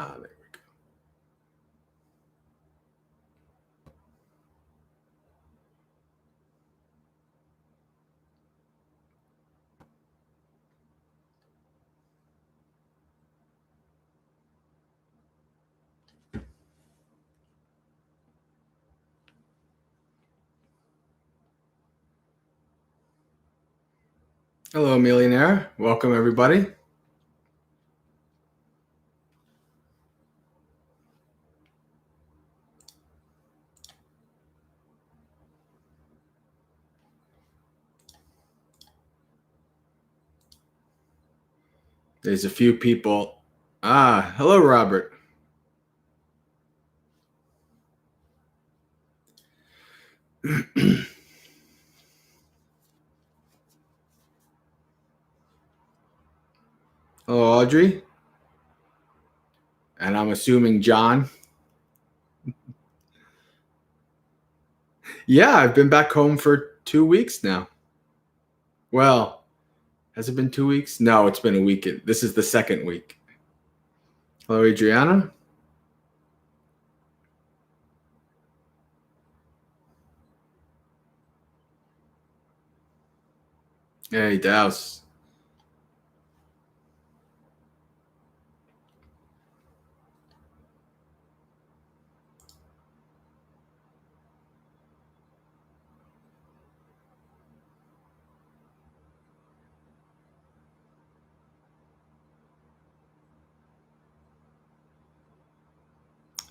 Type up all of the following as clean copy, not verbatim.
There we go. Hello, millionaire. Welcome, everybody. There's a few people. Hello, Robert. Hello, Audrey. And I'm assuming John. Yeah, I've been back home for 2 weeks now. Well, has it been 2 weeks? No, it's been a week. This is the second week. Hello, Adriana. Hey, Douse.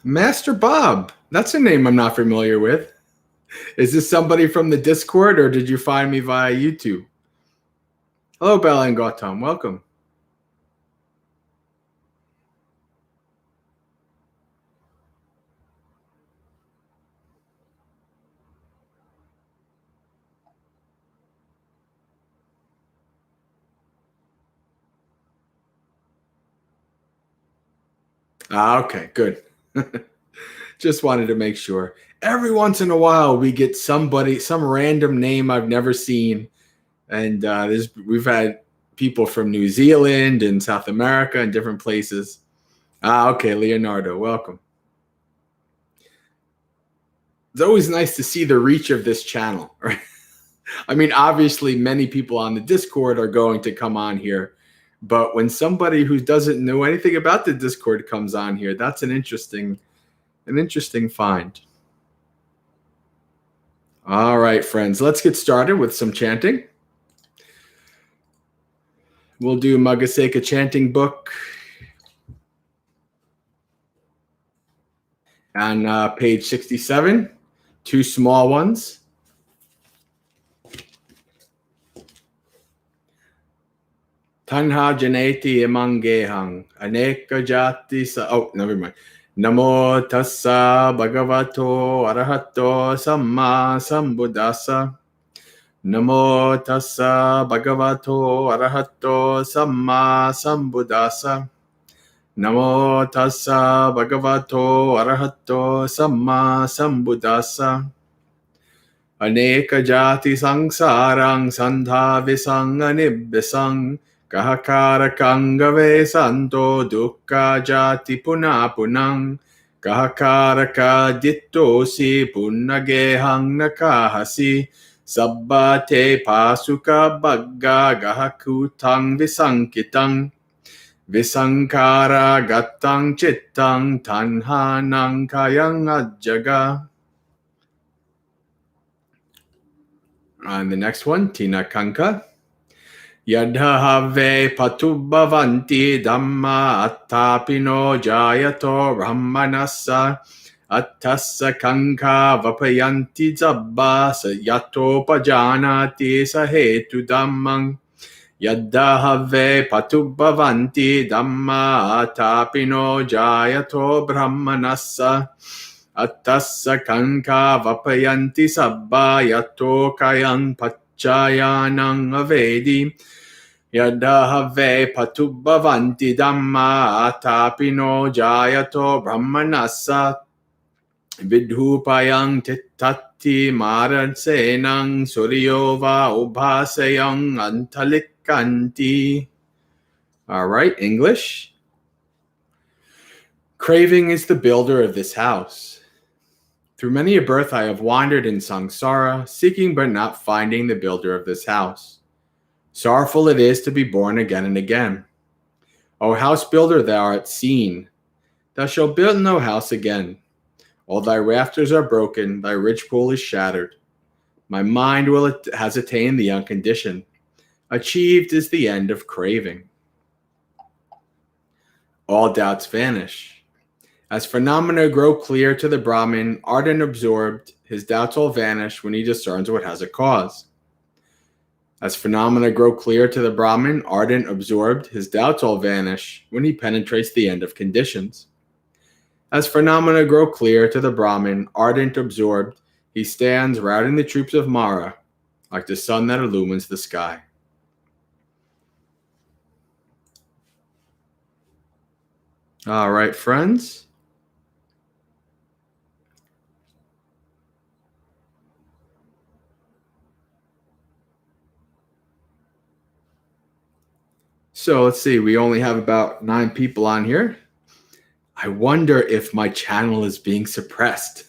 Master Bob. That's a name I'm not familiar with. Is this somebody from the Discord, or did you find me via YouTube? Hello, Bella and Gautam. Welcome. Okay, good. Just wanted to make sure. Every once in a while, we get some random name I've never seen. And we've had people from New Zealand and South America and different places. Okay, Leonardo, welcome. It's always nice to see the reach of this channel, right? I mean, obviously, many people on the Discord are going to come on here. But when somebody who doesn't know anything about the Discord comes on here, that's an interesting find. All right, friends, let's get started with some chanting. We'll do Maggaseka chanting book on page 67, 2 small ones. Tanha janeti imangehang aneka jati never mind. Namo tassa bhagavato arahato samma sambuddhassa. Namo tassa bhagavato arahato samma sambuddhassa. Namo tassa bhagavato arahato samma sambuddhassa. Aneka jati sangsarang sandha visang anibbisang kahakara kangave santo dukkha jati punapunang kahakara ka dittosi punnagehang nakahasi sabbate pasuka bagga gahakutang visankitang visankara gattang chittang tanhanang kayang ajjaga. And the next one, Tina Kanka. Yadhahave patubhavanti dhamma attapino jayato brahmanassa attassa kanka vapayanti zabba yato pajanati sahetu dhammang. Yadhahave patubhavanti dhamma attapino jayato brahmanassa attassa kanka vapayanti sabba yato kayang pachayanang avedi. Yadahave patubhavanti dhamma atapino jayato brahmanassa vidhupayang tittati maransenang suryova ubhasayang antalikanti. All right, English. Craving is the builder of this house. Through many a birth I have wandered in samsara, seeking but not finding the builder of this house. Sorrowful it is to be born again and again. O house builder, thou art seen. Thou shalt build no house again. All thy rafters are broken, thy rich pool is shattered. My mind has attained the unconditioned. Achieved is the end of craving. All doubts vanish. As phenomena grow clear to the Brahmin, ardent absorbed, his doubts all vanish when he discerns what has a cause. As phenomena grow clear to the Brahmin, ardent absorbed, his doubts all vanish when he penetrates the end of conditions. As phenomena grow clear to the Brahmin, ardent absorbed, he stands routing the troops of Mara, like the sun that illumines the sky. All right, friends. So let's see, we only have about 9 people on here. I wonder if my channel is being suppressed.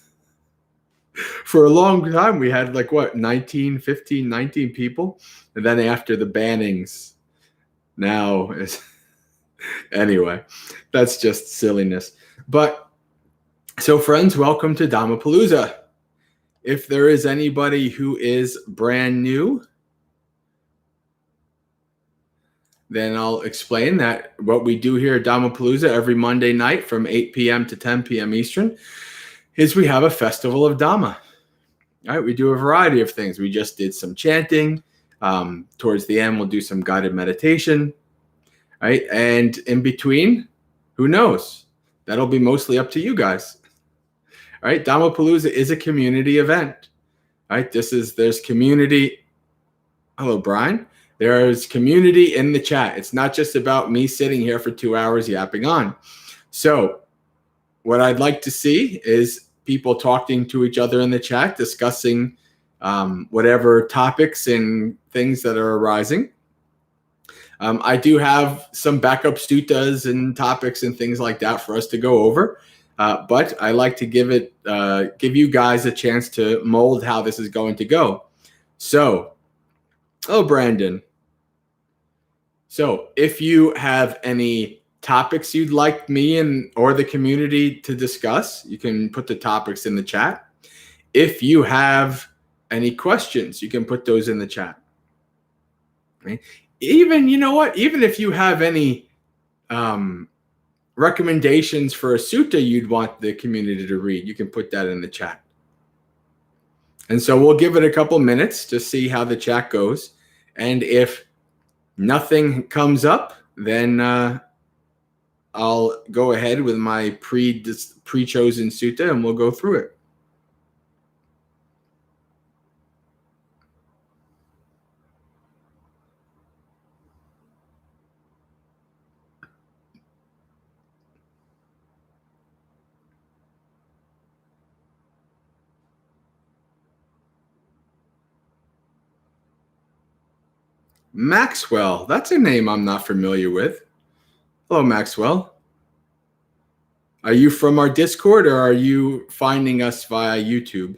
For a long time, we had 19 people. And then after the bannings, now is anyway, that's just silliness. But so friends, welcome to Dhammapalooza. If there is anybody who is brand new, then I'll explain that what we do here at Dhammapalooza every Monday night from 8 p.m. to 10 p.m. Eastern is we have a festival of Dhamma. All right, we do a variety of things. We just did some chanting. Towards the end, we'll do some guided meditation. Right, and in between, who knows? That'll be mostly up to you guys. All right, Dhammapalooza is a community event. All right, there's community. Hello, Brian. There's community in the chat. It's not just about me sitting here for 2 hours yapping on. So what I'd like to see is people talking to each other in the chat, discussing whatever topics and things that are arising. I do have some backup suttas and topics and things like that for us to go over. But I like to give you guys a chance to mold how this is going to go. So, Brandon. So if you have any topics you'd like me or the community to discuss, you can put the topics in the chat. If you have any questions, you can put those in the chat. Okay? Even if you have any recommendations for a sutta you'd want the community to read, you can put that in the chat. And so we'll give it a couple minutes to see how the chat goes. And if nothing comes up, then I'll go ahead with my pre-chosen sutta and we'll go through it. Maxwell, that's a name I'm not familiar with. Hello, Maxwell. Are you from our Discord or are you finding us via YouTube?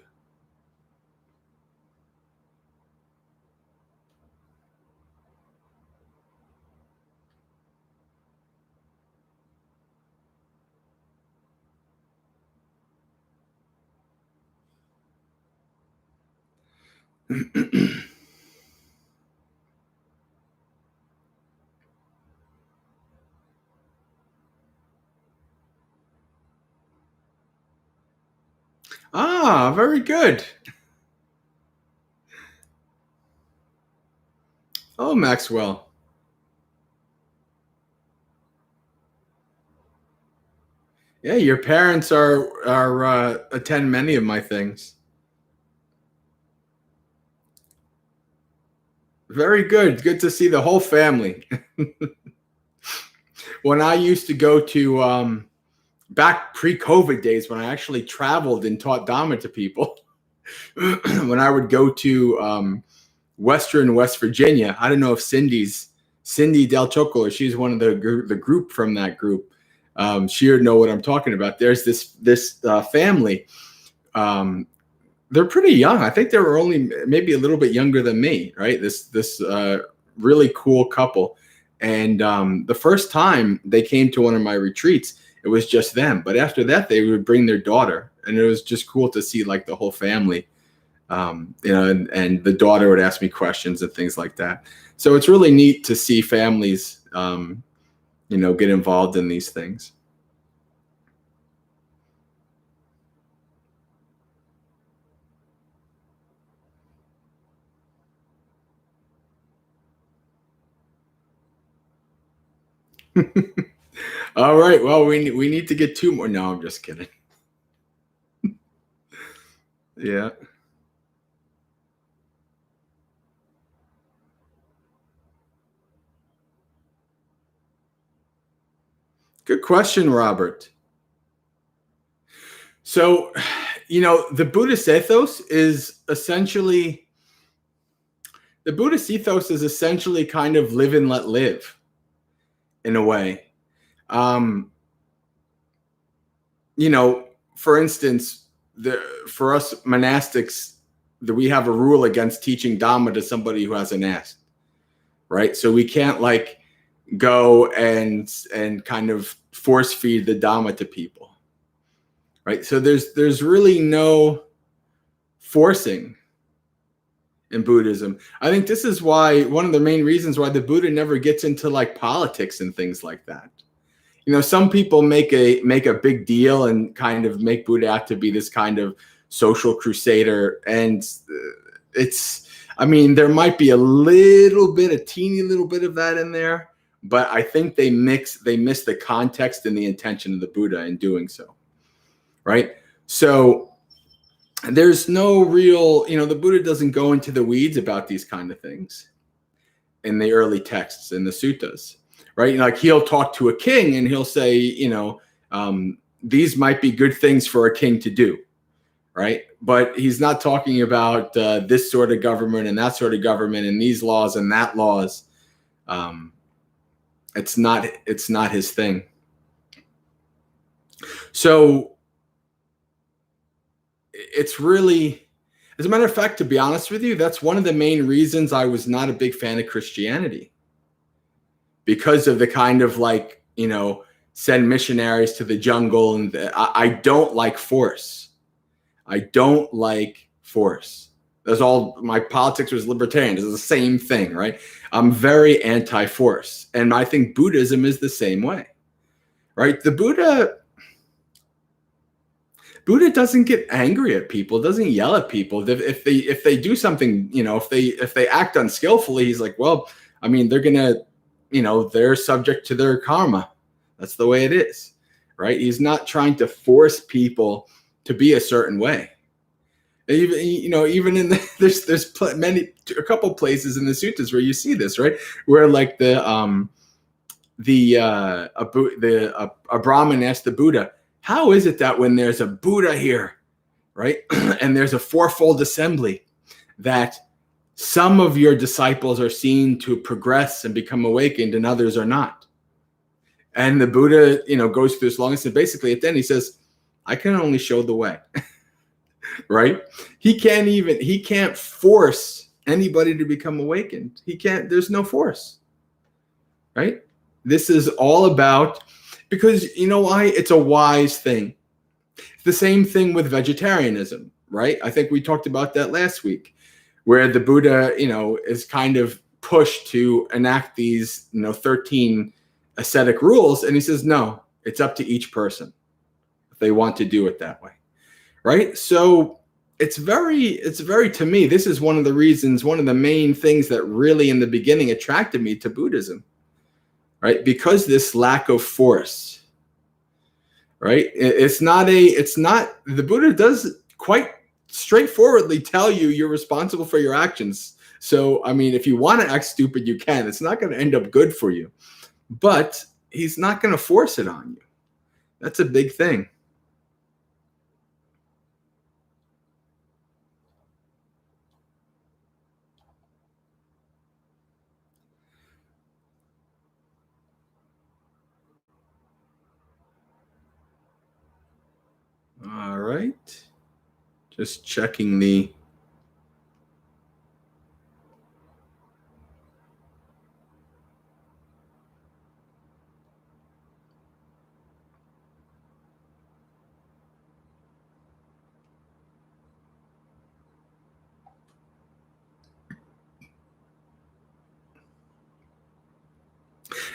Ah, very good. Oh, Maxwell. Yeah, your parents attend many of my things. Very good. Good to see the whole family. When I used to go to back pre-COVID days, when I actually traveled and taught Dhamma to people, when I would go to Western West Virginia, I don't know if Cindy Del Chocolo, she's one of the group from that group. she would know what I'm talking about. There's this family. They're pretty young. I think they were only maybe a little bit younger than me, right? This really cool couple. And the first time they came to one of my retreats, it was just them. But after that, they would bring their daughter, and it was just cool to see like the whole family. And the daughter would ask me questions and things like that. So it's really neat to see families, get involved in these things. All right. Well, we need to get two more. No, I'm just kidding. Yeah. Good question, Robert. So, the Buddhist ethos is essentially kind of live and let live in a way. For instance, for us monastics, we have a rule against teaching Dhamma to somebody who hasn't asked, right? So we can't like go and kind of force feed the Dhamma to people, right? So there's really no forcing in Buddhism. I think this is why one of the main reasons why the Buddha never gets into like politics and things like that. Some people make a big deal and kind of make Buddha out to be this kind of social crusader, and there might be a teeny little bit of that in there, but I think they miss the context and the intention of the Buddha in doing so, right? So there's no real, the Buddha doesn't go into the weeds about these kind of things in the early texts, in the suttas, right? Like he'll talk to a king and he'll say, these might be good things for a king to do, right? But he's not talking about this sort of government and that sort of government and these laws and that laws. It's not his thing. So it's really, as a matter of fact, to be honest with you, that's one of the main reasons I was not a big fan of Christianity, because of the kind of like, send missionaries to the jungle. And I don't like force. I don't like force. That's all. My politics was libertarian. It's the same thing, right? I'm very anti-force. And I think Buddhism is the same way, right? The Buddha doesn't get angry at people, doesn't yell at people. If they do something, if they act unskillfully, he's like, well, they're gonna, they're subject to their karma. That's the way it is, right? He's not trying to force people to be a certain way. Even in there's a couple places in the suttas where you see this, right? Where like a Brahmin asked the Buddha, how is it that when there's a Buddha here, right, and there's a fourfold assembly, that some of your disciples are seen to progress and become awakened and others are not? And the Buddha, goes through this long list, and basically at the end he says, I can only show the way. Right? He can't force anybody to become awakened. There's no force. Right? This is all about, because you know why? It's a wise thing. It's the same thing with vegetarianism, right? I think we talked about that last week, where the Buddha, is kind of pushed to enact these, 13 ascetic rules. And he says, no, it's up to each person if they want to do it that way. Right? So it's very, to me, this is one of the main things that really in the beginning attracted me to Buddhism, right? Because this lack of force, right? The Buddha does quite straightforwardly tell you you're responsible for your actions. So, if you want to act stupid, you can. It's not going to end up good for you, but he's not going to force it on you. That's a big thing. right. Just checking the...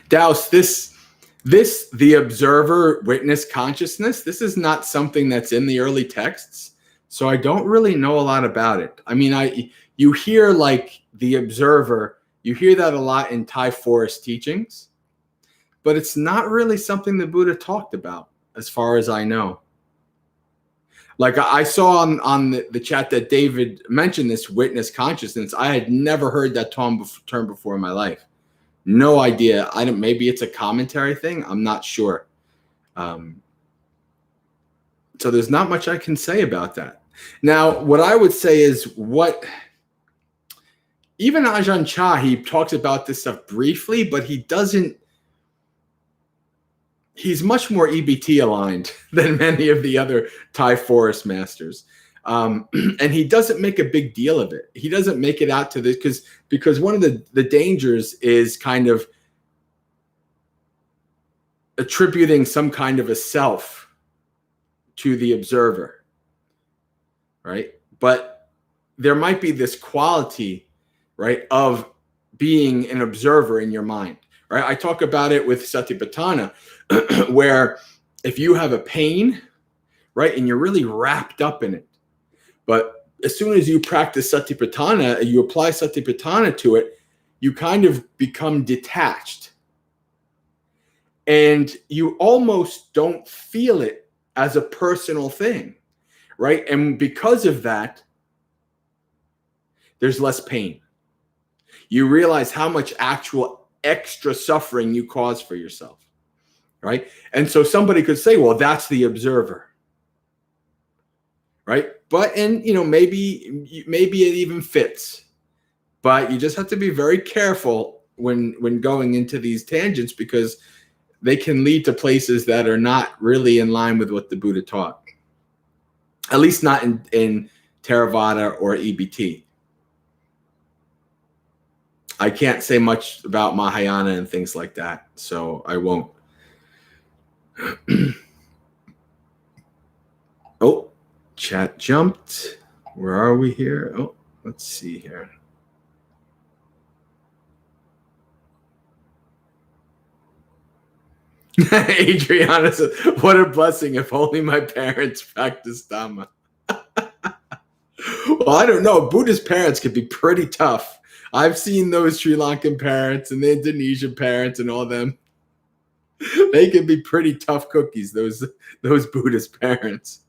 Douse, the observer witness consciousness, this is not something that's in the early texts, so I don't really know a lot about it. I mean, you hear like the observer, you hear that a lot in Thai forest teachings, but it's not really something the Buddha talked about, as far as I know. Like I saw on the chat that David mentioned this witness consciousness. I had never heard that term before in my life. No idea. Maybe it's a commentary thing. I'm not sure. So there's not much I can say about that. Now, what I would say is even Ajahn Chah, he talks about this stuff briefly, but he's much more EBT aligned than many of the other Thai forest masters. And he doesn't make a big deal of it. He doesn't make it out to this because one of the dangers is kind of attributing some kind of a self to the observer, right? But there might be this quality, right, of being an observer in your mind, right? I talk about it with Satipatthana, where if you have a pain, right, and you're really wrapped up in it, but as soon as you practice Satipatthana, you apply Satipatthana to it, you kind of become detached. And you almost don't feel it as a personal thing, right? And because of that, there's less pain. You realize how much actual extra suffering you cause for yourself, right? And so somebody could say, well, that's the observer, right? But, and maybe it even fits, but you just have to be very careful when going into these tangents, because they can lead to places that are not really in line with what the Buddha taught, at least not in Theravada or EBT. I can't say much about Mahayana and things like that, so I won't. Oh, chat jumped. Where are we here? Oh, let's see here. Adriana says, what a blessing if only my parents practiced Dhamma. Well, I don't know. Buddhist parents could be pretty tough. I've seen those Sri Lankan parents and the Indonesian parents and all them. They can be pretty tough cookies, those Buddhist parents.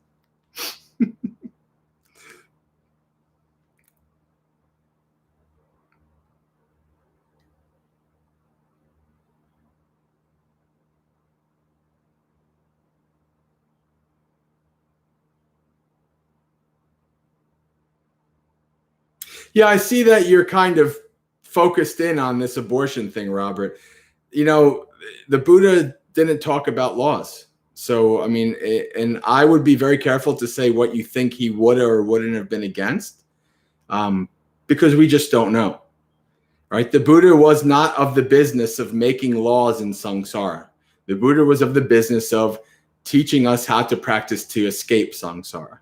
Yeah, I see that you're kind of focused in on this abortion thing, Robert. The Buddha didn't talk about laws. So, I mean, and I would be very careful to say what you think he would or wouldn't have been against, because we just don't know, right? The Buddha was not of the business of making laws in samsara. The Buddha was of the business of teaching us how to practice to escape samsara.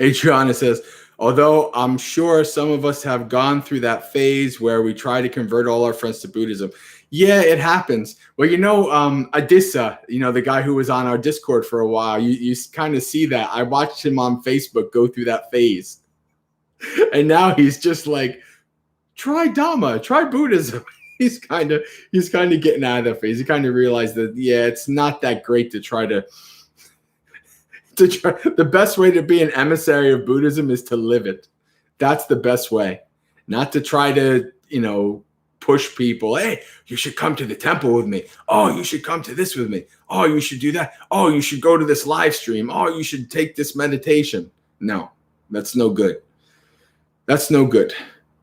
Adriana says, although I'm sure some of us have gone through that phase where we try to convert all our friends to Buddhism. Yeah, it happens. Well, Adissa, the guy who was on our Discord for a while, you kind of see that. I watched him on Facebook go through that phase. And now he's just like, try Dhamma, try Buddhism. He's kind of getting out of that phase. He kind of realized that, yeah, it's not that great to try to the best way to be an emissary of Buddhism is to live it. That's the best way. Not to try to, push people. Hey, you should come to the temple with me. Oh, you should come to this with me. Oh, you should do that. Oh, you should go to this live stream. Oh, you should take this meditation. No, that's no good. That's no good.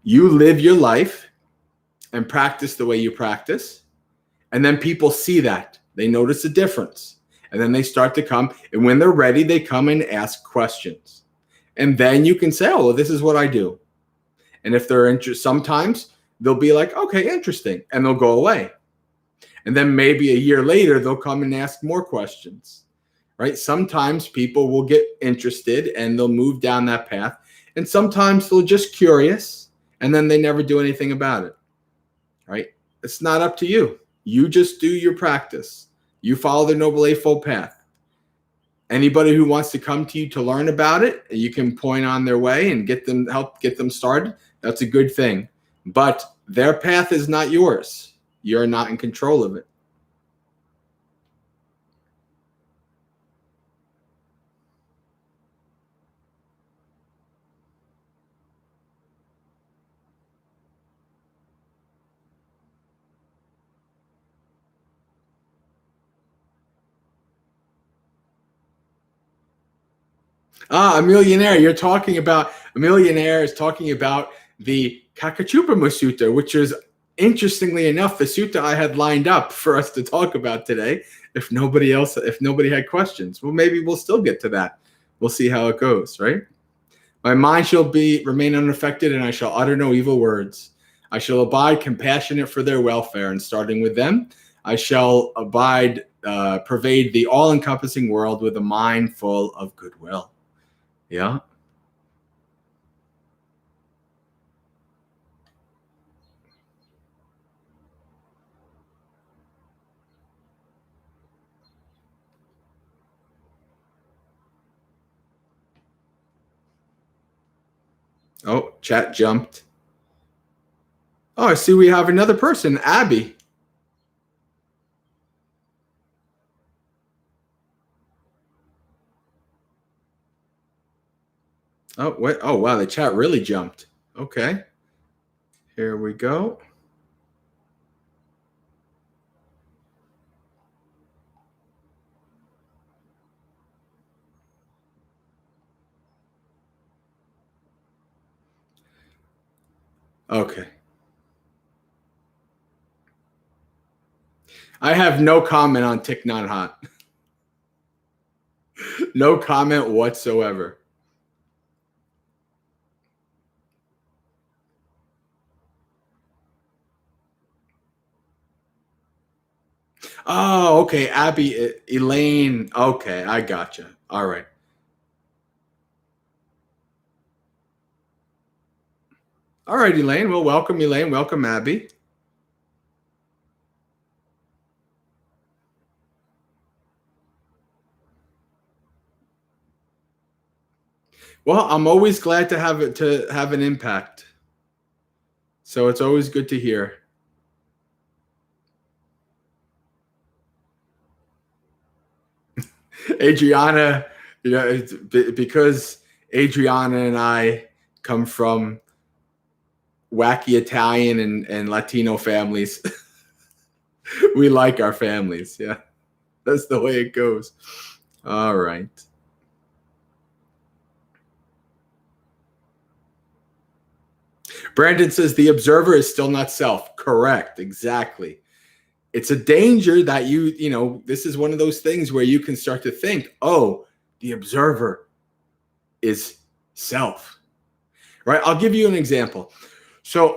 You live your life and practice the way you practice. And then people see that. They notice a difference. And then they start to come. And when they're ready, they come and ask questions. And then you can say, oh, well, this is what I do. And if they're interested, sometimes they'll be like, okay, interesting. And they'll go away. And then maybe a year later, they'll come and ask more questions, right? Sometimes people will get interested and they'll move down that path. And sometimes they're just curious and then they never do anything about it, right? It's not up to you. You just do your practice. You follow the Noble Eightfold Path. Anybody who wants to come to you to learn about it, you can point on their way and help get them started. That's a good thing. But their path is not yours. You're not in control of it. A millionaire. You're talking about a millionaire is talking about the Kakachupama Sutta, which is, interestingly enough, the sutta I had lined up for us to talk about today. If nobody had questions, well, maybe we'll still get to that. We'll see how it goes, right? My mind shall remain unaffected, and I shall utter no evil words. I shall abide compassionate for their welfare, and starting with them, I shall pervade the all-encompassing world with a mind full of goodwill. Yeah. Oh, chat jumped. Oh, I see we have another person, Abby. Oh, wait. Oh, wow. The chat really jumped. Okay. Here we go. Okay. I have no comment on Thich Nhat Hanh. No comment whatsoever. Oh, okay. Abby, Elaine. Okay, I gotcha. All right. All right, Elaine. Well, welcome, Elaine. Welcome, Abby. Well, I'm always glad to have an impact. So it's always good to hear. Adriana, it's because Adriana and I come from wacky Italian and Latino families. We like our families. Yeah, that's the way it goes. All right. Brandon says the observer is still not self. Correct. Exactly. It's a danger that this is one of those things where you can start to think, oh, the observer is self, right? I'll give you an example. So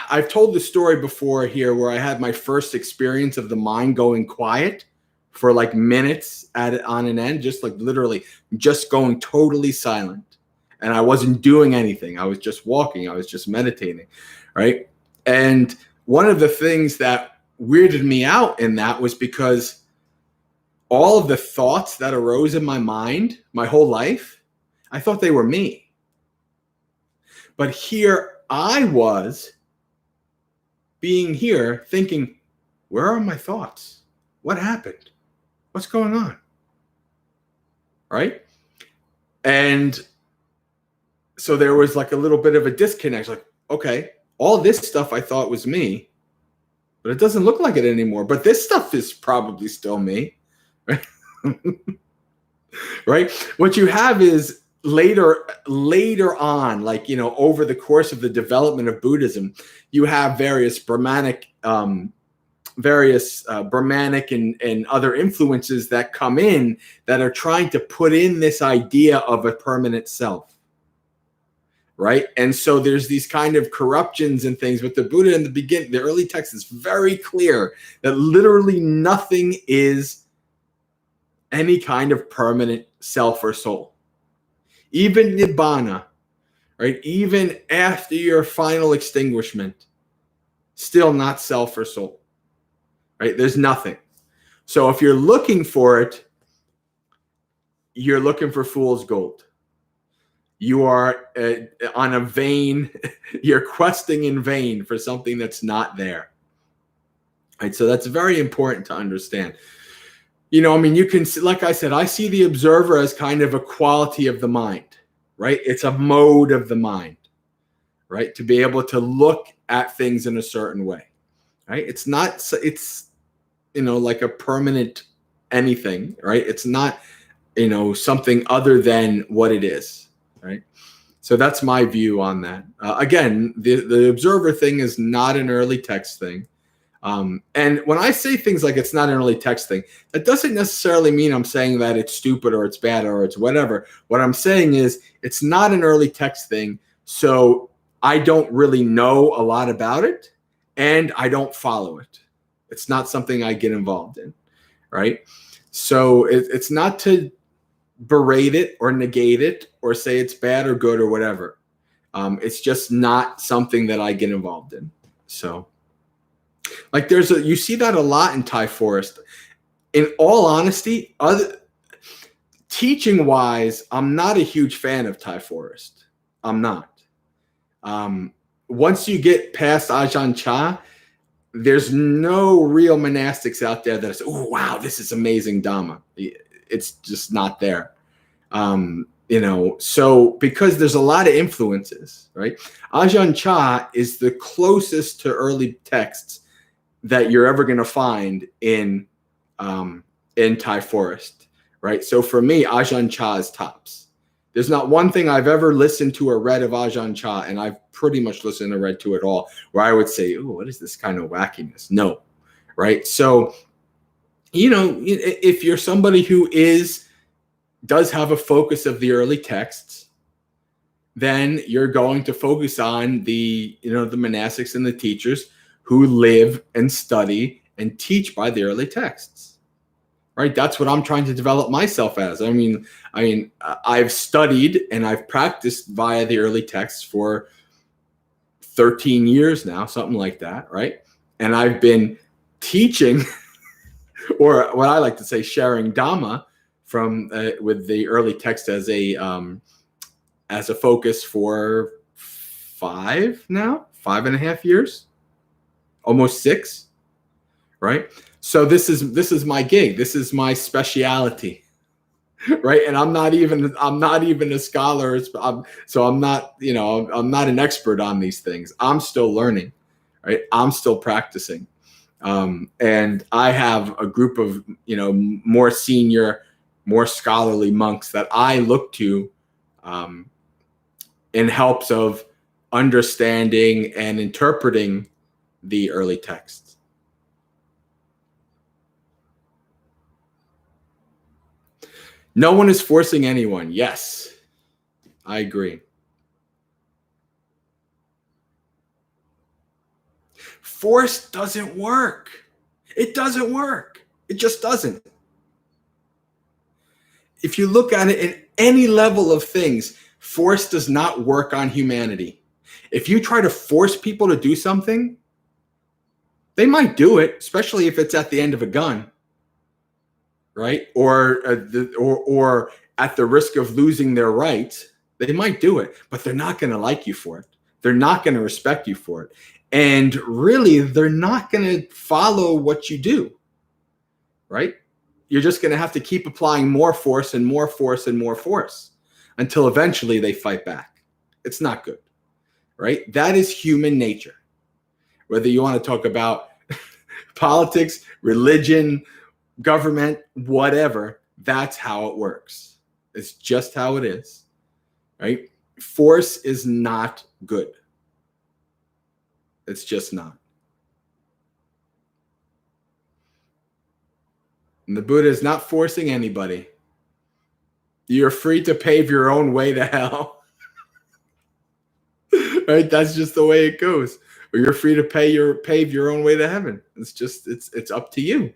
I've told the story before here where I had my first experience of the mind going quiet for like minutes on an end, just like literally just going totally silent. And I wasn't doing anything. I was just walking. I was just meditating, right? And one of the things that weirded me out in that was because all of the thoughts that arose in my mind my whole life, I thought they were me. But here I was being here thinking, where are my thoughts? What happened? What's going on? Right? And so there was like a little bit of a disconnect. Like, okay, all this stuff I thought was me. but it doesn't look like it anymore. But this stuff is probably still me, right? Right? What you have is later on, like, over the course of the development of Buddhism, you have various Brahmanic and other influences that come in that are trying to put in this idea of a permanent self. Right? And so there's these kind of corruptions and things, but the Buddha in the beginning, the early text is very clear that literally nothing is any kind of permanent self or soul. Even Nibbana, right? Even after your final extinguishment, still not self or soul, right? There's nothing. So if you're looking for it, you're looking for fool's gold. You are on a vain, you're questing in vain for something that's not there. Right? So that's very important to understand. You can see, like I said, I see the observer as kind of a quality of the mind, right? It's a mode of the mind, right? To be able to look at things in a certain way, right? It's like a permanent anything, right? It's not, something other than what it is. Right. So that's my view on that. Again, the observer thing is not an early text thing. And when I say things like it's not an early text thing, that doesn't necessarily mean I'm saying that it's stupid or it's bad or it's whatever. What I'm saying is it's not an early text thing. So I don't really know a lot about it and I don't follow it. It's not something I get involved in. Right. So it's not to berate it or negate it or say it's bad or good or whatever. It's just not something that I get involved in. So like you see that a lot in Thai forest. In all honesty, teaching wise, I'm not a huge fan of Thai forest. I'm not. Once you get past Ajahn Chah, there's no real monastics out there that say, oh, wow, this is amazing Dhamma. It's just not there. So because there's a lot of influences, right? Ajahn Chah is the closest to early texts that you're ever going to find in Thai forest, right? So for me, Ajahn Chah is tops. There's not one thing I've ever listened to or read of Ajahn Chah, and I've pretty much listened and read to it all, where I would say, oh, what is this kind of wackiness? No, right? So, if you're somebody who does have a focus of the early texts, then you're going to focus on the monastics and the teachers who live and study and teach by the early texts, right? That's what I'm trying to develop myself as. I've studied and I've practiced via the early texts for 13 years now, something like that, right? And I've been teaching or what I like to say, sharing Dhamma from with the early text as a focus for 5.5 years, almost 6, right? So this is my gig. This is my speciality, right? And I'm not even a scholar. So I'm not an expert on these things. I'm still learning, right? I'm still practicing. And I have a group of, more senior, more scholarly monks that I look to in helps of understanding and interpreting the early texts. No one is forcing anyone. Yes, I agree. Force doesn't work. It doesn't work. It just doesn't. If you look at it in any level of things, force does not work on humanity. If you try to force people to do something, they might do it, especially if it's at the end of a gun, right? Or at the risk of losing their rights. They might do it, but they're not going to like you for it. They're not going to respect you for it. And really, they're not going to follow what you do, right? You're just going to have to keep applying more force and more force and more force until eventually they fight back. It's not good, right? That is human nature. Whether you want to talk about Politics, religion, government, whatever, that's how it works. It's just how it is, right? Force is not good. It's just not. And the Buddha is not forcing anybody. You're free to pave your own way to hell. Right? That's just the way it goes. Or you're free to pave your own way to heaven. It's up to you.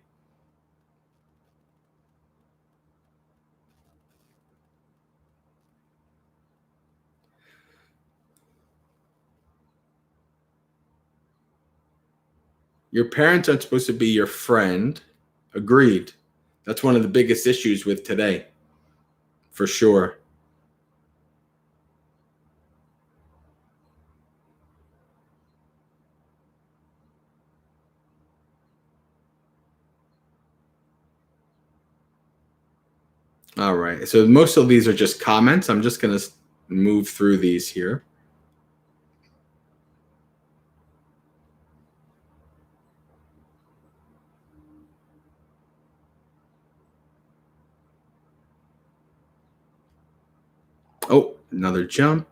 Your parents aren't supposed to be your friend. Agreed. That's one of the biggest issues with today. For sure. All right. So most of these are just comments. I'm just going to move through these here. Oh, another jump.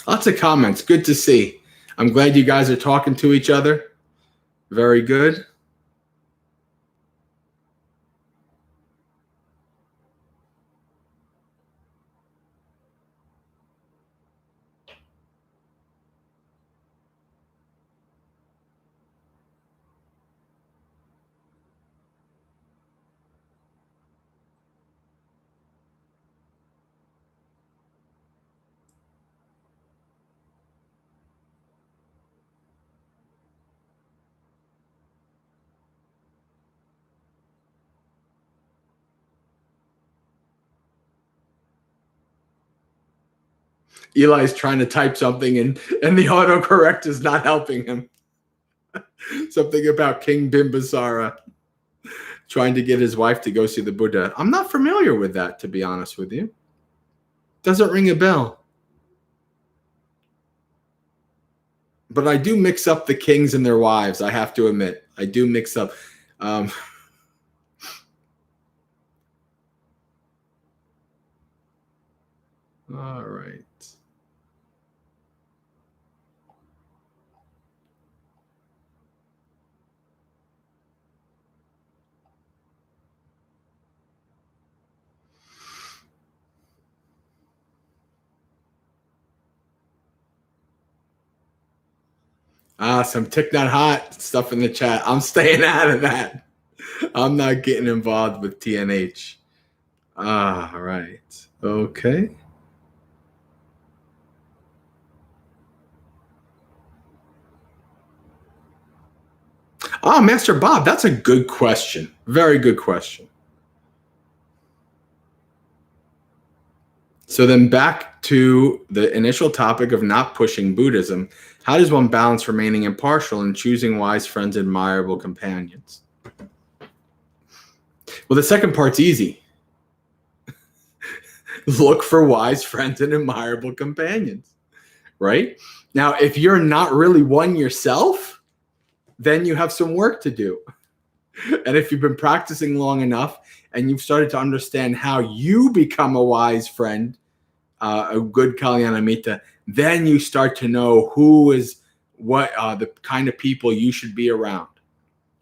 Lots of comments. Good to see. I'm glad you guys are talking to each other. Very good. Eli's trying to type something and the autocorrect is not helping him. Something about King Bimbisara trying to get his wife to go see the Buddha. I'm not familiar with that, to be honest with you. Doesn't ring a bell. But I do mix up the kings and their wives, I have to admit. I do mix up. All right. Some Tick Not Hot stuff in the chat. I'm staying out of that. I'm not getting involved with TNH. All right. Okay. Master Bob, that's a good question. Very good question. So then back to the initial topic of not pushing Buddhism. How does one balance remaining impartial and choosing wise friends and admirable companions? Well, the second part's easy. Look for wise friends and admirable companions, right? Now, if you're not really one yourself, then you have some work to do. And if you've been practicing long enough and you've started to understand how you become a wise friend, a good Kalyanamitta, then you start to know who is what the kind of people you should be around.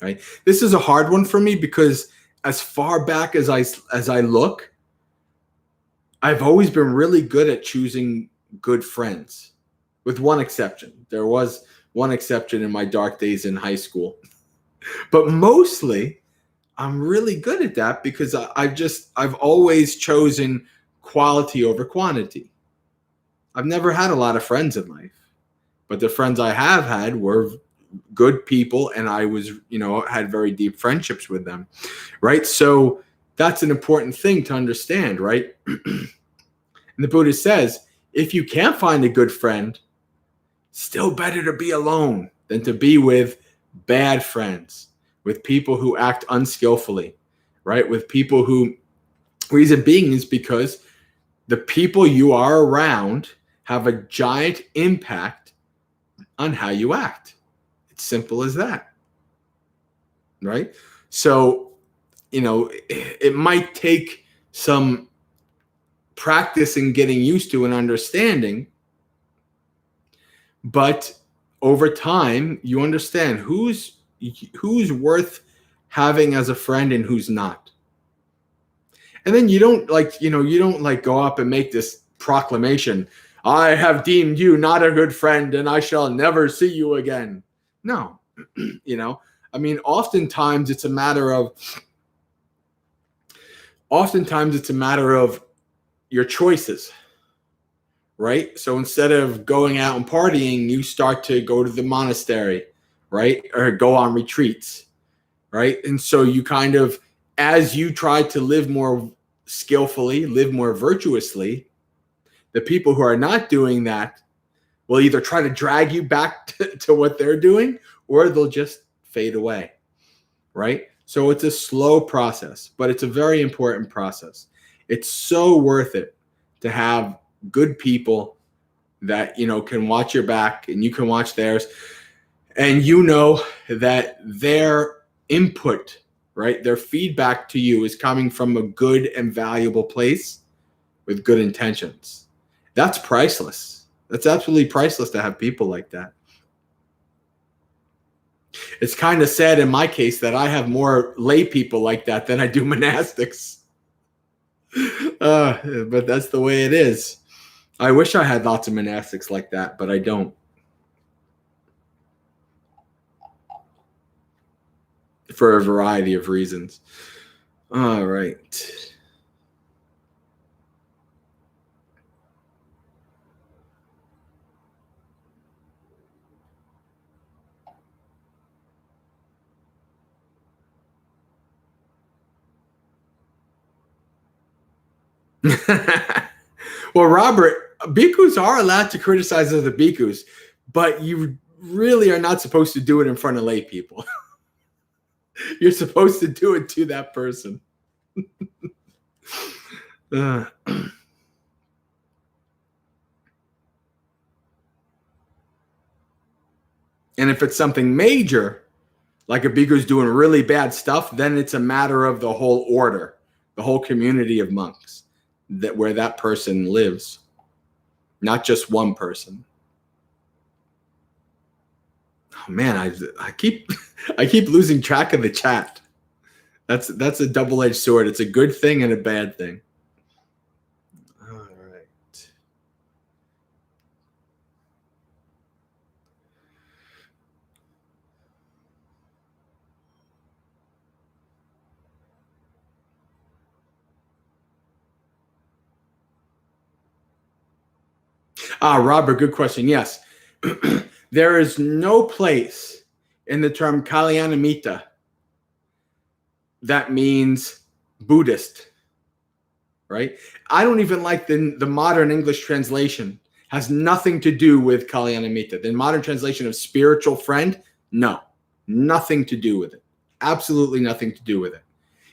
Right? This is a hard one for me because as far back as I look, I've always been really good at choosing good friends, with one exception. There was one exception in my dark days in high school. But mostly, I'm really good at that because I've always chosen quality over quantity. I've never had a lot of friends in life, but the friends I have had were good people, and I was, had very deep friendships with them, right? So that's an important thing to understand, right? And the Buddha says, if you can't find a good friend, still better to be alone than to be with bad friends, with people who act unskillfully, right? With people who, reason being is because the people you are around have a giant impact on how you act. It's simple as that, right? So, it might take some practice in getting used to and understanding, but over time you understand who's worth having as a friend and who's not. And then you don't go up and make this proclamation, I have deemed you not a good friend and I shall never see you again. No. Oftentimes it's a matter of your choices, right? So instead of going out and partying, you start to go to the monastery, right? Or go on retreats, right? And so you kind of, as you try to live more skillfully, live more virtuously, the people who are not doing that will either try to drag you back to what they're doing, or they'll just fade away, right? So it's a slow process, but it's a very important process. It's so worth it to have good people that, can watch your back and you can watch theirs. And that their input, right, their feedback to you is coming from a good and valuable place with good intentions. That's priceless. That's absolutely priceless to have people like that. It's kind of sad in my case that I have more lay people like that than I do monastics. But that's the way it is. I wish I had lots of monastics like that, but I don't. For a variety of reasons. All right. Well, Robert, bhikkhus are allowed to criticize other bhikkhus, but you really are not supposed to do it in front of lay people. You're supposed to do it to that person. And if it's something major, like a bhikkhu's doing really bad stuff, then it's a matter of the whole order, the whole community of monks where that person lives, not just one person. Oh man, I keep losing track of the chat. That's a double-edged sword. It's a good thing and a bad thing. All right. Robert, good question. Yes. There is no place in the term Kalyanamitta that means Buddhist, right? I don't even like the modern English translation. Has nothing to do with Kalyanamitta. The modern translation of spiritual friend, no, nothing to do with it. Absolutely nothing to do with it.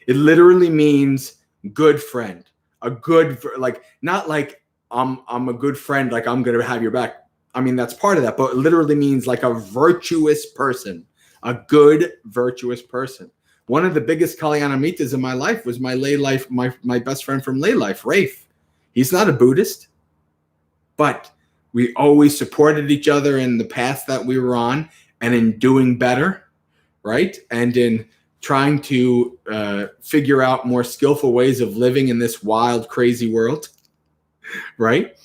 It literally means good friend. A good, like, not like I'm a good friend, like I'm going to have your back. I mean, that's part of that, but it literally means like a virtuous person, a good, virtuous person. One of the biggest Kalyanamitas in my life was my lay life, my best friend from lay life, Rafe. He's not a Buddhist, but we always supported each other in the path that we were on and in doing better, right? And in trying to figure out more skillful ways of living in this wild, crazy world, right?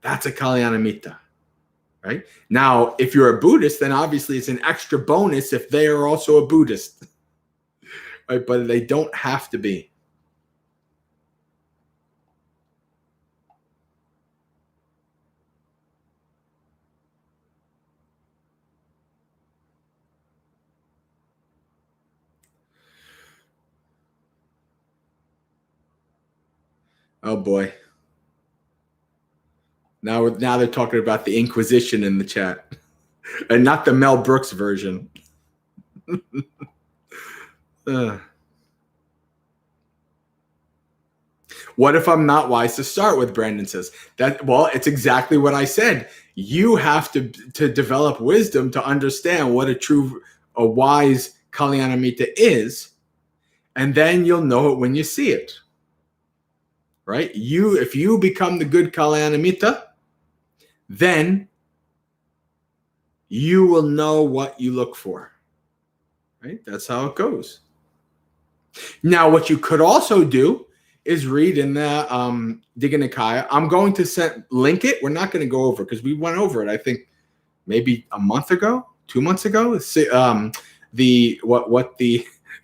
That's a Kalyanamitta. Right? Now, if you're a Buddhist, then obviously it's an extra bonus if they are also a Buddhist. Right? But they don't have to be. Oh boy. Now they're talking about the Inquisition in the chat. And not the Mel Brooks version. Uh, what if I'm not wise to start with? Brandon says that. Well, it's exactly what I said. You have to develop wisdom to understand what a wise Kalyanamita is, and then you'll know it when you see it. Right? If you become the good Kalyanamita, then you will know what you look for. Right? That's how it goes. Now, what you could also do is read in the Digha Nikaya. I'm going to link it. We're not going to go over because we went over it, I think, maybe a month ago, 2 months ago.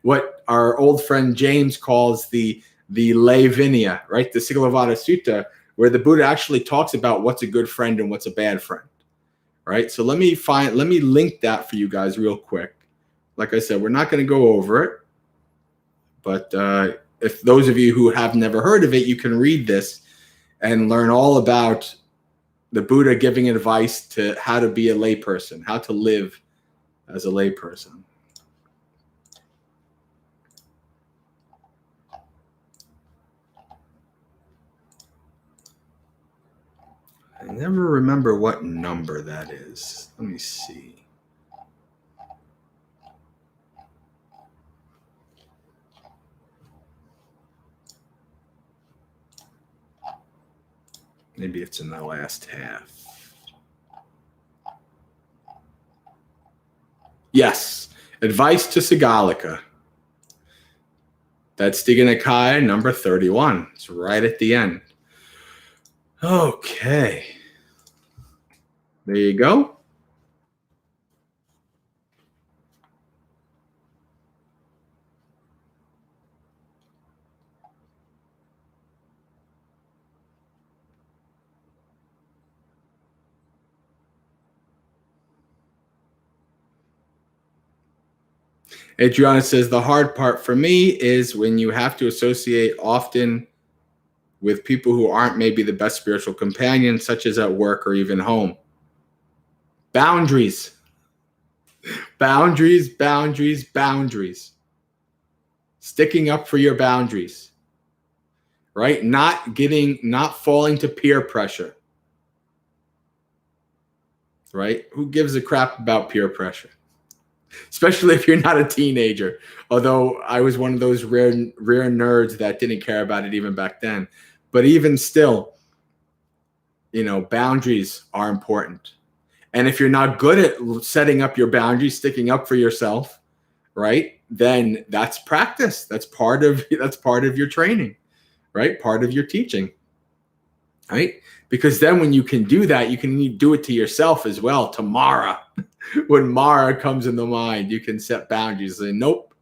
What our old friend James calls the lay vinaya, right? The Sigalovada Sutta, where the Buddha actually talks about what's a good friend and what's a bad friend, right? So let me link that for you guys real quick. Like I said, we're not going to go over it, but if those of you who have never heard of it, you can read this and learn all about the Buddha giving advice to how to be a layperson, how to live as a layperson. I never remember what number that is. Let me see. Maybe it's in the last half. Yes, advice to Sigalika. That's Digha Nikaya number 31. It's right at the end. Okay. There you go. Adriana says the hard part for me is when you have to associate often with people who aren't maybe the best spiritual companions, such as at work or even home. Boundaries. Boundaries, boundaries, boundaries. Sticking up for your boundaries. Right? Not falling to peer pressure. Right? Who gives a crap about peer pressure? Especially if you're not a teenager. Although I was one of those rare nerds that didn't care about it even back then. But even still, boundaries are important. And if you're not good at setting up your boundaries, sticking up for yourself, right? Then that's practice. That's part of your training, right? Part of your teaching, right? Because then when you can do that, you can do it to yourself as well. To Mara, when Mara comes in the mind, you can set boundaries. Say, nope,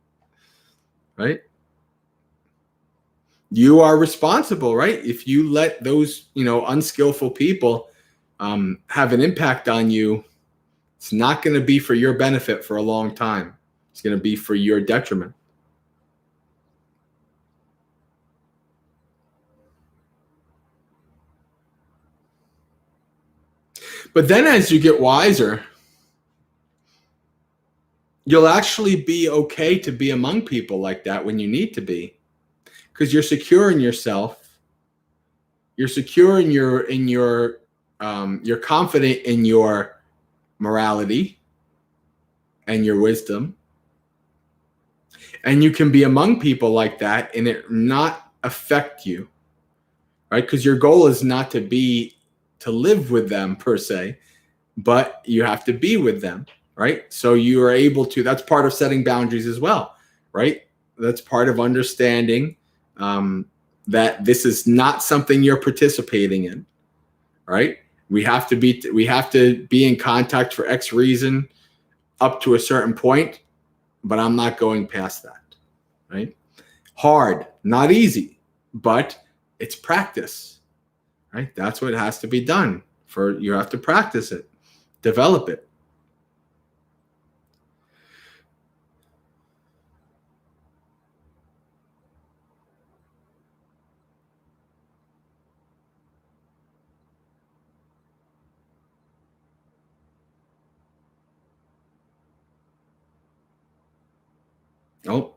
right? You are responsible, right? If you let those, unskillful people have an impact on you, it's not going to be for your benefit for a long time. It's going to be for your detriment. But then as you get wiser, you'll actually be okay to be among people like that when you need to be, because you're secure in yourself. You're secure in you're confident in your morality and your wisdom. And you can be among people like that and it not affect you, right? Because your goal is not to live with them per se, but you have to be with them, right? So you are able to, that's part of setting boundaries as well, right? That's part of understanding that this is not something you're participating in, right? We have to be in contact for X reason up to a certain point, but I'm not going past that, right? Hard, not easy, but it's practice, right? That's what has to be done. You have to practice it, develop it. Oh,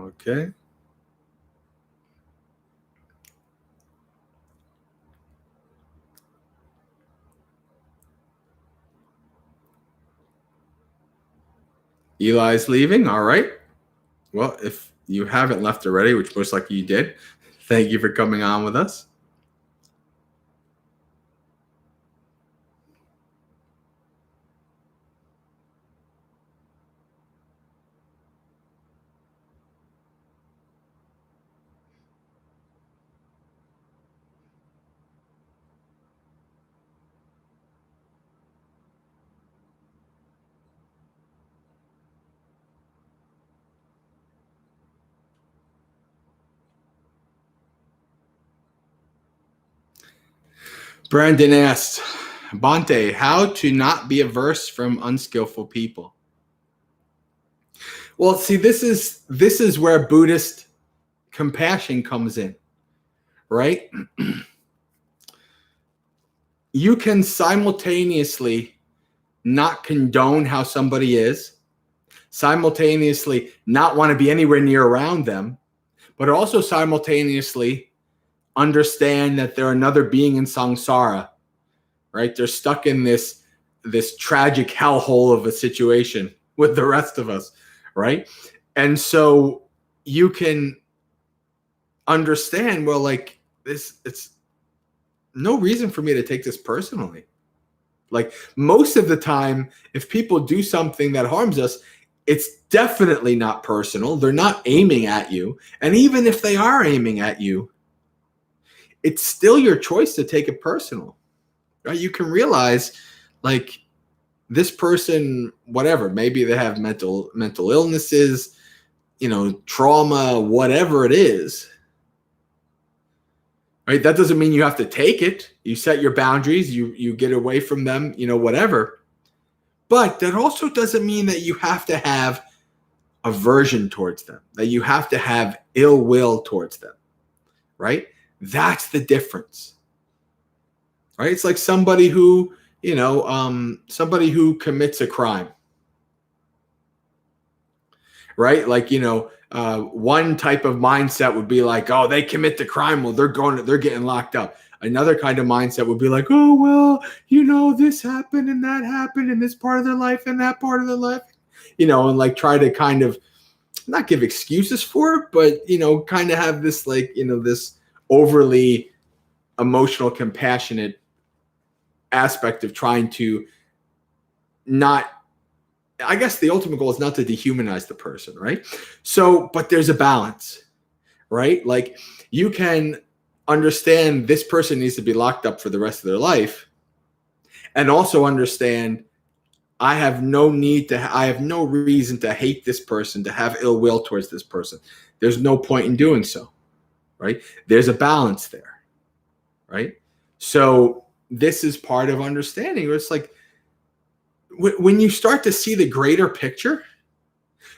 Okay. Eli's leaving. All right. Well, if you haven't left already, which most likely you did, thank you for coming on with us. Brandon asked, Bante, how to not be averse from unskillful people? Well, see, this is where Buddhist compassion comes in, right? You can simultaneously not condone how somebody is, simultaneously not want to be anywhere near around them, but also simultaneously understand that they're another being in samsara, right? They're stuck in this tragic hellhole of a situation with the rest of us, right? And so you can understand, well, like this, it's no reason for me to take this personally. Like most of the time, if people do something that harms us, it's definitely not personal. They're not aiming at you. And even if they are aiming at you, it's still your choice to take it personal, right? You can realize, like, this person, whatever, maybe they have mental illnesses, trauma, whatever it is, right? That doesn't mean you have to take it. You set your boundaries, you get away from them, whatever. But that also doesn't mean that you have to have aversion towards them, that you have to have ill will towards them, right? That's the difference, right? It's like somebody who, somebody who commits a crime, right? Like, one type of mindset would be like, oh, they commit the crime, well, they're getting locked up. Another kind of mindset would be like, oh, well, this happened and that happened in this part of their life and that part of their life, and like try to kind of not give excuses for it, but, kind of have this, like, this overly emotional, compassionate aspect of trying to not, I guess the ultimate goal is not to dehumanize the person, right? So, but there's a balance, right? Like, you can understand this person needs to be locked up for the rest of their life, and also understand I have no reason to hate this person, to have ill will towards this person. There's no point in doing so, right? There's a balance there, right? So this is part of understanding. Where it's like, when you start to see the greater picture,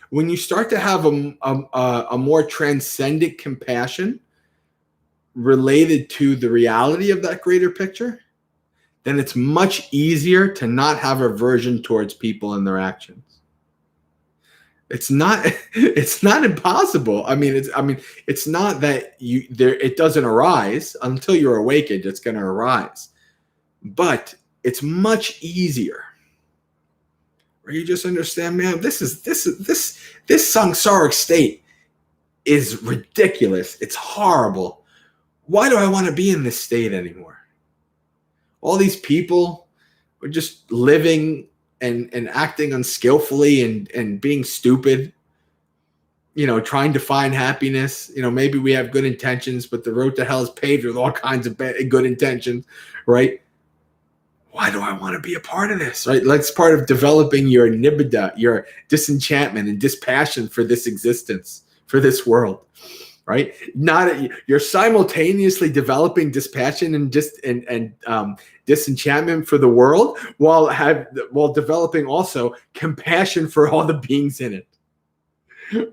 when you start to have a more transcendent compassion related to the reality of that greater picture, then it's much easier to not have aversion towards people and their actions. It's not impossible. It's not that it doesn't arise until you're awakened. It's going to arise, but it's much easier. Where you just understand, man, this samsaric state is ridiculous. It's horrible. Why do I want to be in this state anymore? All these people are just living and acting unskillfully and being stupid, trying to find happiness. Maybe we have good intentions, but the road to hell is paved with all kinds of good intentions, right? Why do I want to be a part of this, right? That's part of developing your nibbida, your disenchantment and dispassion for this existence, for this world, right? You're simultaneously developing dispassion and disenchantment for the world while developing also compassion for all the beings in it,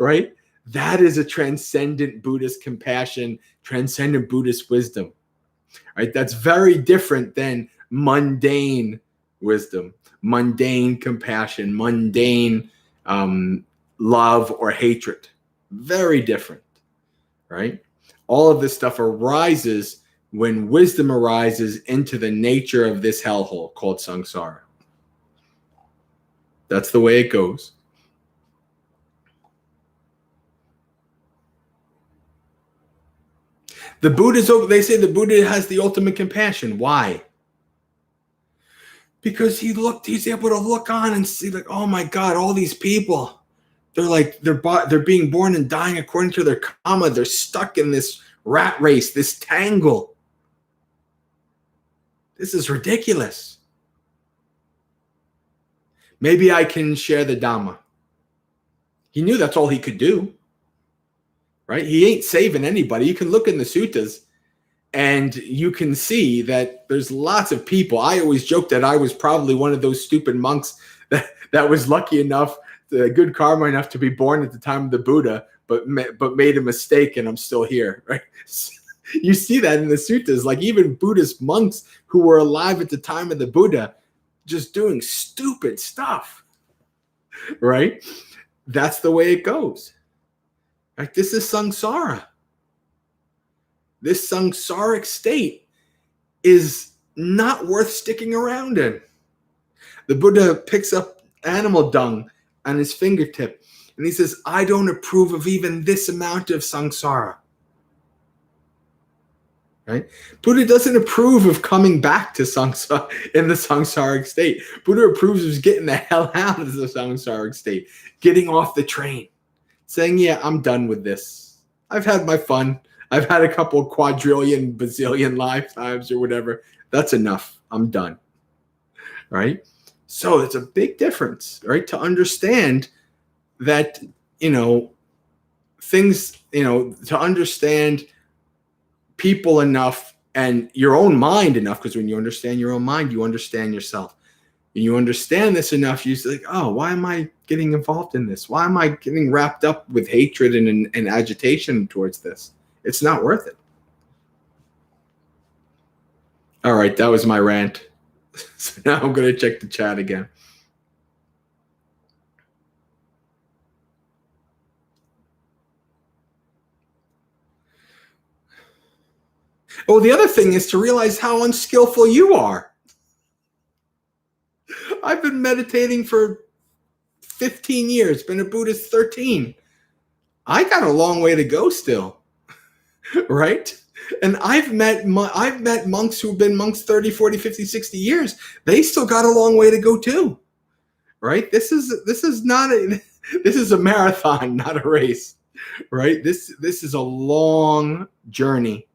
right? That is a transcendent Buddhist compassion, transcendent Buddhist wisdom, right? That's very different than mundane wisdom, mundane compassion, mundane love or hatred, Very different, right? All of this stuff arises when wisdom arises into the nature of this hellhole called samsara. That's the way it goes. The Buddha's, they say the Buddha has the ultimate compassion. Why? Because he's able to look on and see, like, oh my God, all these people, they're being born and dying according to their karma. They're stuck in this rat race, this tangle. This is ridiculous. Maybe I can share the Dhamma. He knew that's all he could do, right? He ain't saving anybody. You can look in the suttas and you can see that there's lots of people. I always joke that I was probably one of those stupid monks that was lucky enough, good karma enough to be born at the time of the Buddha, but made a mistake and I'm still here, right? You see that in the suttas, like even Buddhist monks who were alive at the time of the Buddha, just doing stupid stuff, right? That's the way it goes. Like, this is samsara. This samsaric state is not worth sticking around in. The Buddha picks up animal dung on his fingertip and he says, I don't approve of even this amount of samsara. Right? Buddha doesn't approve of coming back to samsara in the samsaric state. Buddha approves of getting the hell out of the samsaric state, getting off the train, saying, yeah, I'm done with this. I've had my fun. I've had a couple quadrillion, bazillion lifetimes or whatever. That's enough. I'm done. Right? So it's a big difference, right? To understand that, things, to understand people enough and your own mind enough, because when you understand your own mind, you understand yourself. And you understand this enough, you're like, oh, why am I getting involved in this? Why am I getting wrapped up with hatred and agitation towards this? It's not worth it. All right, that was my rant. So now I'm going to check the chat again. Oh, the other thing is to realize how unskillful you are. I've been meditating for 15 years, been a Buddhist 13. I got a long way to go still, right? And I've met monks who've been monks 30, 40, 50, 60 years. They still got a long way to go too, right? This is a marathon, not a race, right? This is a long journey,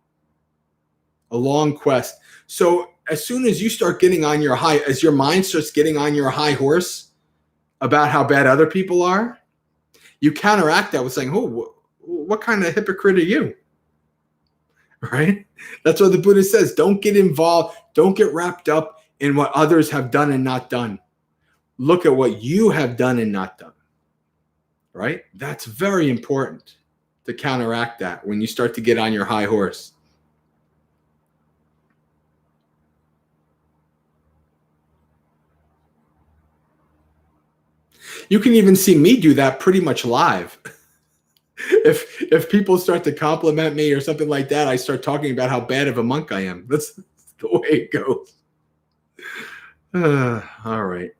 a long quest. So as soon as you start getting on your high, as your mind starts getting on your high horse about how bad other people are, you counteract that with saying, oh, what kind of hypocrite are you? Right? That's what the Buddha says. Don't get involved. Don't get wrapped up in what others have done and not done. Look at what you have done and not done. Right? That's very important to counteract that when you start to get on your high horse. You can even see me do that pretty much live. If people start to compliment me or something like that, I start talking about how bad of a monk I am. That's the way it goes. All right.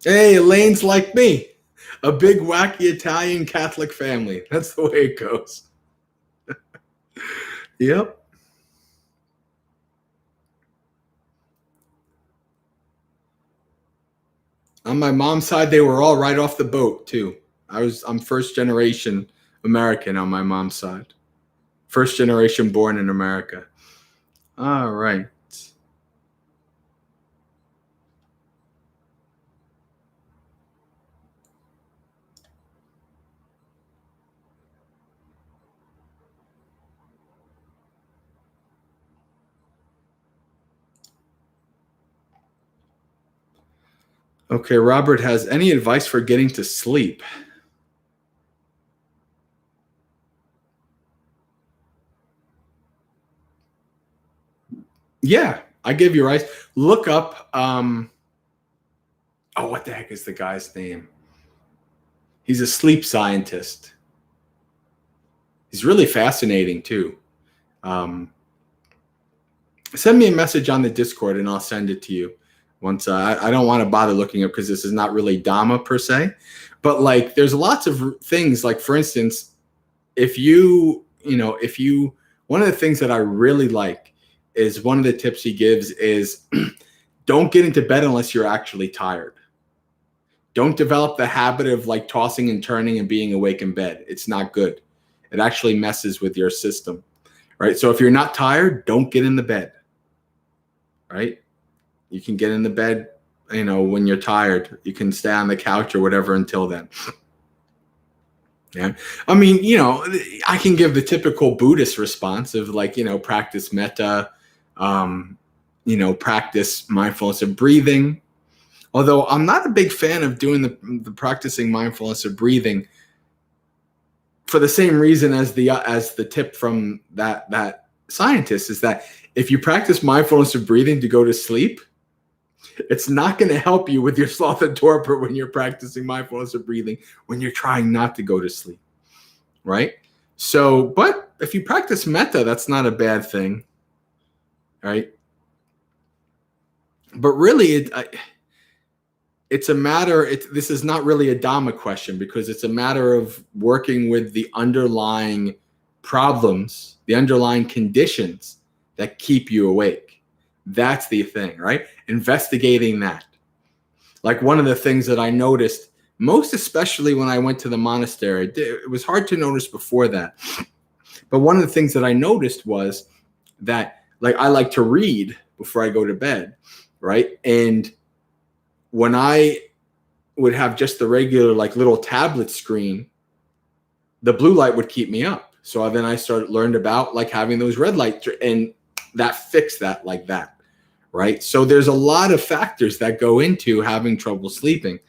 Hey, Elaine's like me. A big, wacky Italian Catholic family. That's the way it goes. Yep. On my mom's side, they were all right off the boat, too. I'm first generation American on my mom's side. First generation born in America. All right. Okay, Robert has any advice for getting to sleep? Yeah, I give you right. Look up. What the heck is the guy's name? He's a sleep scientist. He's really fascinating too. Send me a message on the Discord and I'll send it to you. Once I don't want to bother looking up because this is not really Dhamma per se, but like there's lots of things. Like for instance, if you one of the things that I really like is one of the tips he gives is don't get into bed unless you're actually tired. Don't develop the habit of like tossing and turning and being awake in bed. It's not good. It actually messes with your system, right? So if you're not tired, don't get in the bed, right? You can get in the bed, when you're tired. You can stay on the couch or whatever until then. Yeah. I mean, I can give the typical Buddhist response of like, practice metta, practice mindfulness of breathing. Although I'm not a big fan of doing the practicing mindfulness of breathing for the same reason as the tip from that scientist is that if you practice mindfulness of breathing to go to sleep, it's not going to help you with your sloth and torpor when you're practicing mindfulness of breathing when you're trying not to go to sleep, right? So, but if you practice metta, that's not a bad thing, right? But really, it's a matter, this is not really a Dhamma question because it's a matter of working with the underlying problems, the underlying conditions that keep you awake. That's the thing, right? Investigating that. Like one of the things that I noticed, most especially when I went to the monastery, it was hard to notice before that. But one of the things that I noticed was that like I like to read before I go to bed, right? And when I would have just the regular like little tablet screen, the blue light would keep me up. So then I learned about like having those red lights and that fixed that like that, right? So there's a lot of factors that go into having trouble sleeping,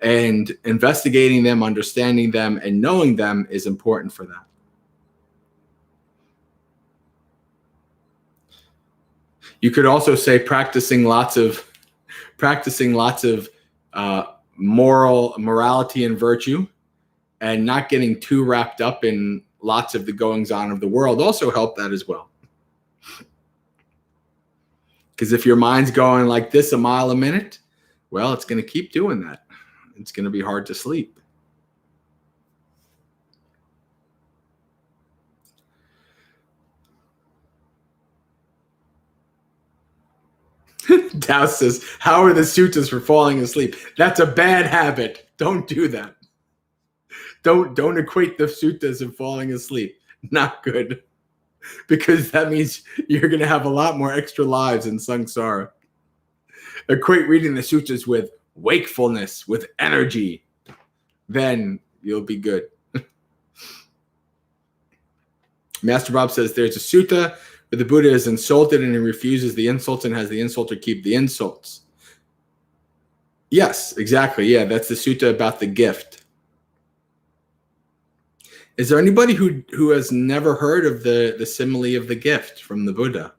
and investigating them, understanding them, and knowing them is important for that. You could also say practicing lots of morality and virtue, and not getting too wrapped up in lots of the goings on of the world also help that as well. Because if your mind's going like this a mile a minute, well, it's going to keep doing that. It's going to be hard to sleep. Tao says, how are the suttas for falling asleep? That's a bad habit. Don't do that. Don't equate the suttas of falling asleep. Not good. Because that means you're going to have a lot more extra lives in samsara. Equate reading the suttas with wakefulness, with energy. Then you'll be good. Master Bob says there's a sutta where the Buddha is insulted and he refuses the insults and has the insulter keep the insults. Yes, exactly. Yeah, that's the sutta about the gift. Is there anybody who has never heard of the simile of the gift from the Buddha?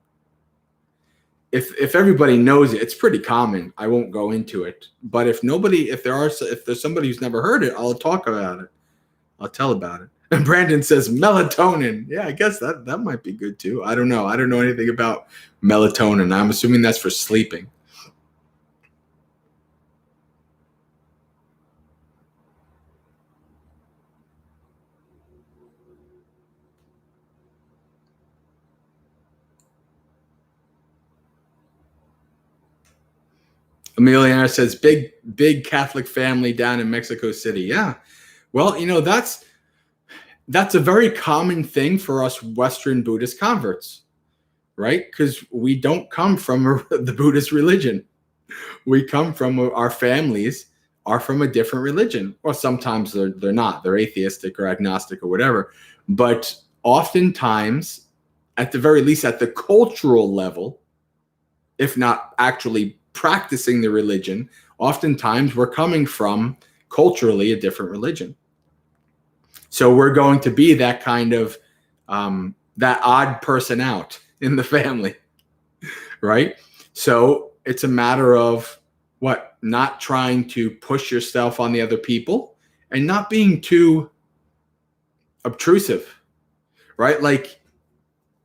If everybody knows it, it's pretty common. I won't go into it. But if there's somebody who's never heard it, I'll talk about it. I'll tell about it. And Brandon says melatonin. Yeah, I guess that might be good too. I don't know. I don't know anything about melatonin. I'm assuming that's for sleeping. Emiliana says big Catholic family down in Mexico City. Yeah. Well, that's a very common thing for us Western Buddhist converts, right? Because we don't come from the Buddhist religion. We come from our families are from a different religion. Or sometimes they're not. They're atheistic or agnostic or whatever. But oftentimes, at the very least, at the cultural level, if not actually practicing the religion, oftentimes we're coming from culturally a different religion. So we're going to be that kind of that odd person out in the family, right? So it's a matter of what, not trying to push yourself on the other people and not being too obtrusive, right? Like,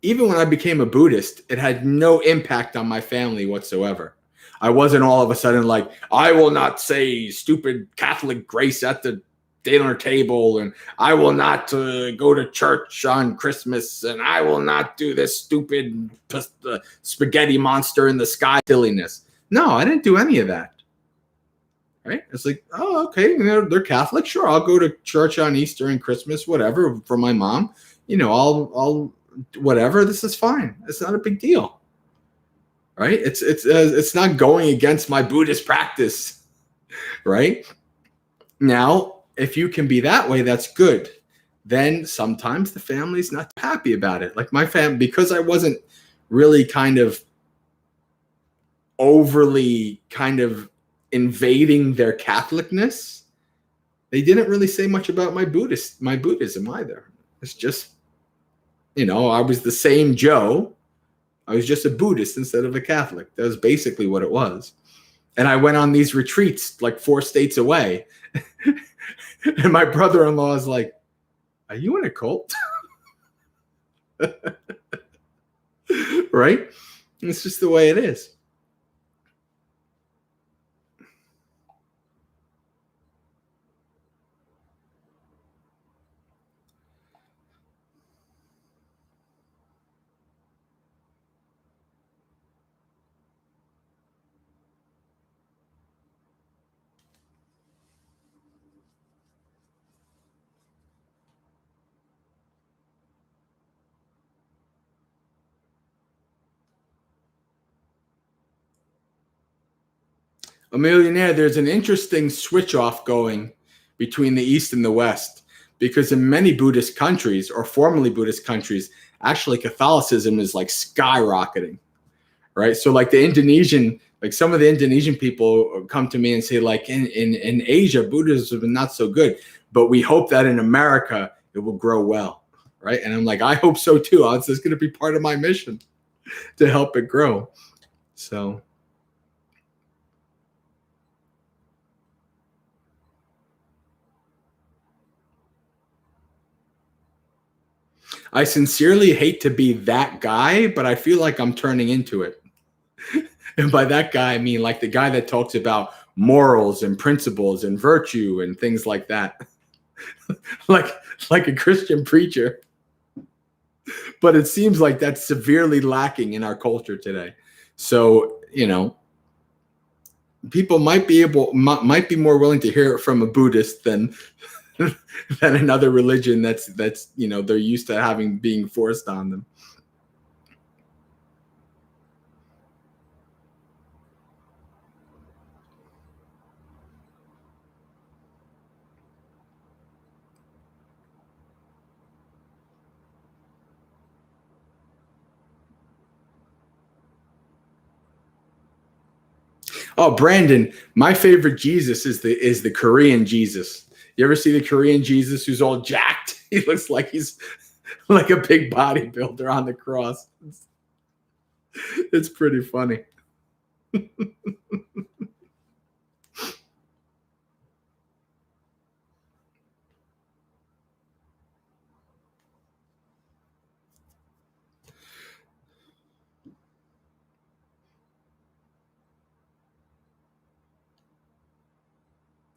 even when I became a Buddhist, it had no impact on my family whatsoever. I wasn't all of a sudden like, I will not say stupid Catholic grace at the dinner table, and I will not go to church on Christmas, and I will not do this stupid spaghetti monster in the sky silliness. No, I didn't do any of that. Right? It's like, oh, okay, you know, they're Catholic. Sure, I'll go to church on Easter and Christmas, whatever, for my mom. You know, I'll whatever. This is fine. It's not a big deal, right? It's not going against my Buddhist practice, right? Now, if you can be that way, that's good. Then sometimes the family's not happy about it. Like my family, because I wasn't really kind of overly kind of invading their Catholicness, they didn't really say much about my Buddhism either. It's just, you know, I was the same Joe. I was just a Buddhist instead of a Catholic. That was basically what it was. And I went on these retreats like 4 states away. And my brother-in-law is like, are you in a cult? Right? It's just the way it is. A millionaire, there's an interesting switch off going between the East and the West, because in many Buddhist countries, or formerly Buddhist countries, actually Catholicism is like skyrocketing, right? So like the Indonesian, like some of the Indonesian people come to me and say, like, in Asia, Buddhism is not so good, but we hope that in America it will grow well, right? And I'm like, I hope so too. It's going to be part of my mission to help it grow. So I sincerely hate to be that guy, but I feel like I'm turning into it. And by that guy, I mean like the guy that talks about morals and principles and virtue and things like that. like like a Christian preacher. But it seems like that's severely lacking in our culture today. So, you know, people might be more willing to hear it from a Buddhist than than another religion that's you know, they're used to having being forced on them. Oh, Brandon, my favorite Jesus is the Korean Jesus. You ever see the Korean Jesus who's all jacked? He looks like he's like a big bodybuilder on the cross. It's pretty funny.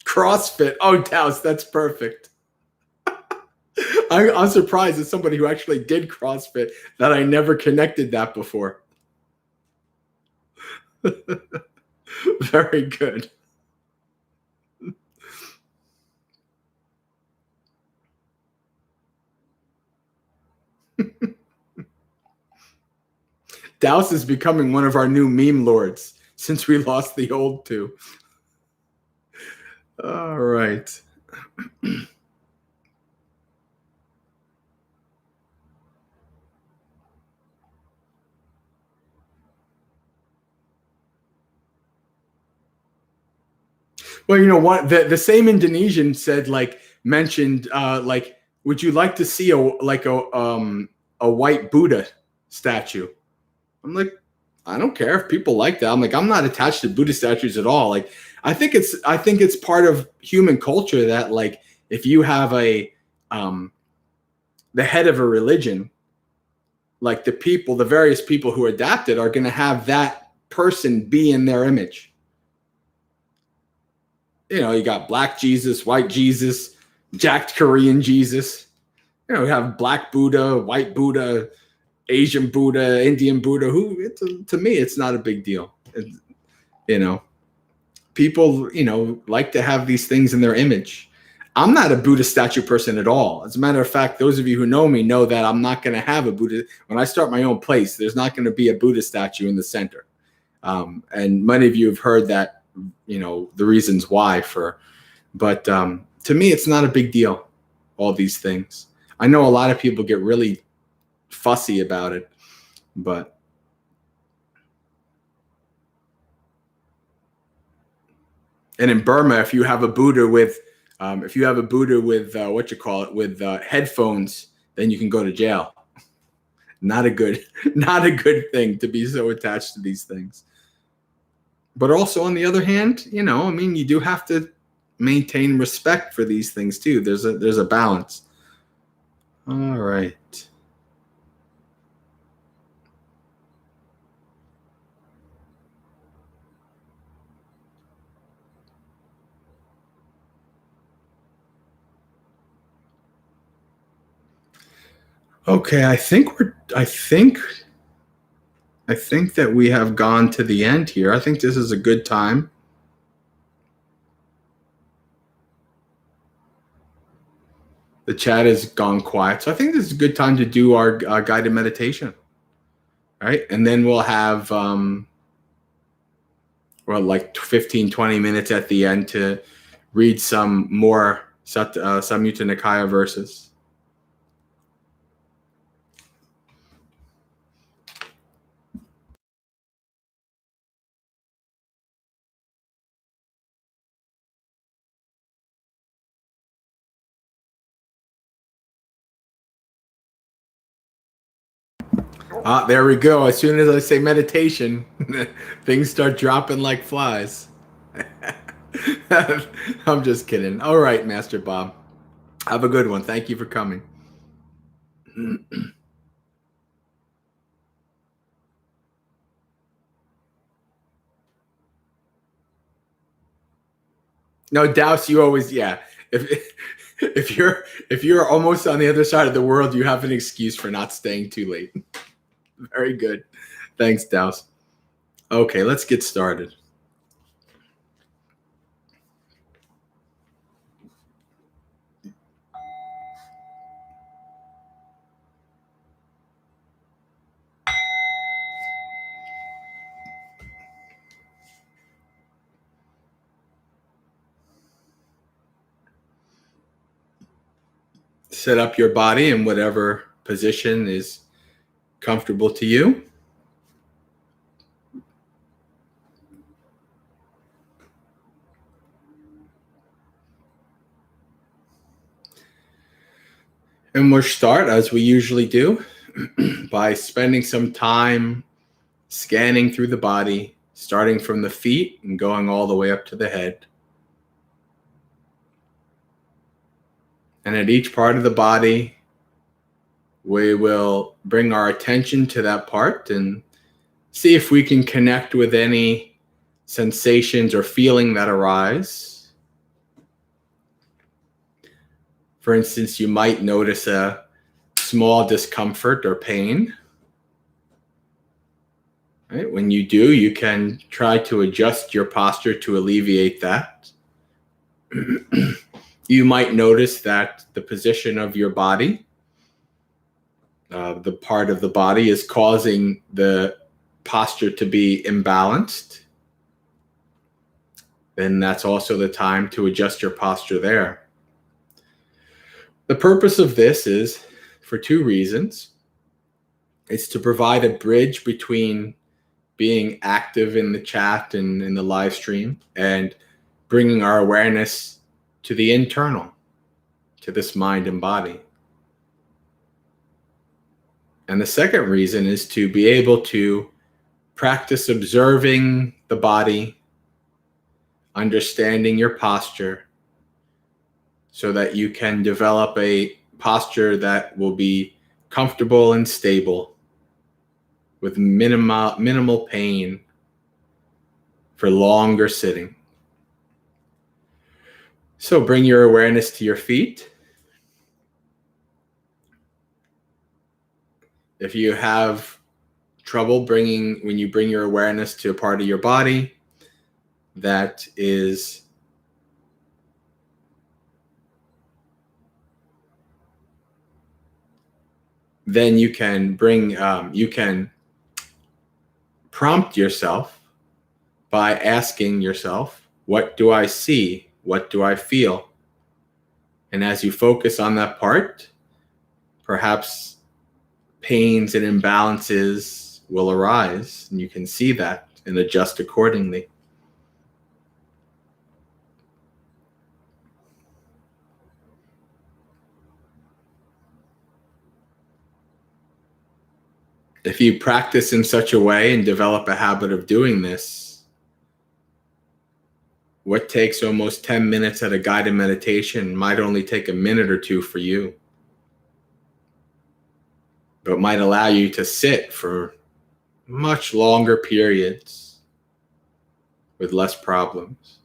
CrossFit. Oh, Taos, that's perfect. I'm surprised as somebody who actually did CrossFit that I never connected that before. Very good. Douse is becoming one of our new meme lords since we lost the old two. All right. Well, what the same Indonesian said, like mentioned, like, would you like to see a white Buddha statue? I'm like, I don't care if people like that. I'm like, I'm not attached to Buddha statues at all. Like, I think it's part of human culture that, like, if you have the head of a religion, like the various people who adapted are going to have that person be in their image. You got black Jesus, white Jesus, jacked Korean Jesus. You have black Buddha, white Buddha, Asian Buddha, Indian Buddha. To me, it's not a big deal. You know, people, like to have these things in their image. I'm not a Buddha statue person at all. As a matter of fact, those of you who know me know that I'm not going to have a Buddha. When I start my own place, there's not going to be a Buddha statue in the center. And many of you have heard that, the reasons why but to me, it's not a big deal, all these things. I know a lot of people get really fussy about it, but and in Burma, if you have a Buddha with with headphones, then you can go to jail. Not a good thing to be so attached to these things. But also, on the other hand, you do have to maintain respect for these things too. There's a balance. All right. Okay, I think that we have gone to the end here. I think this is a good time. The chat has gone quiet, so I think this is a good time to do our guided meditation. All right, and then we'll have like 15, 20 minutes at the end to read some more Samyutta Nikaya verses. There we go. As soon as I say meditation, things start dropping like flies. I'm just kidding. All right, Master Bob. Have a good one. Thank you for coming. No, Douse, you always, yeah. If you're almost on the other side of the world, you have an excuse for not staying too late. Very good. Thanks, Douse. Okay, let's get started. Set up your body in whatever position is comfortable to you. And we'll start, as we usually do, by spending some time scanning through the body, starting from the feet and going all the way up to the head. And at each part of the body, we will bring our attention to that part and see if we can connect with any sensations or feeling that arise. For instance, you might notice a small discomfort or pain. Right? When you do, you can try to adjust your posture to alleviate that. You might notice that the position of your body, the part of the body, is causing the posture to be imbalanced. Then that's also the time to adjust your posture there. The purpose of this is for two reasons. It's to provide a bridge between being active in the chat and in the live stream and bringing our awareness to the internal, to this mind and body. And the second reason is to be able to practice observing the body, understanding your posture, so that you can develop a posture that will be comfortable and stable with minimal pain for longer sitting. So bring your awareness to your feet. If you have trouble when you bring your awareness to a part of your body that is then you can you can prompt yourself by asking yourself, what do I see? What do I feel? And as you focus on that part, perhaps pains and imbalances will arise, and you can see that and adjust accordingly. If you practice in such a way and develop a habit of doing this, what takes almost 10 minutes at a guided meditation might only take a minute or two for you, but might allow you to sit for much longer periods with less problems.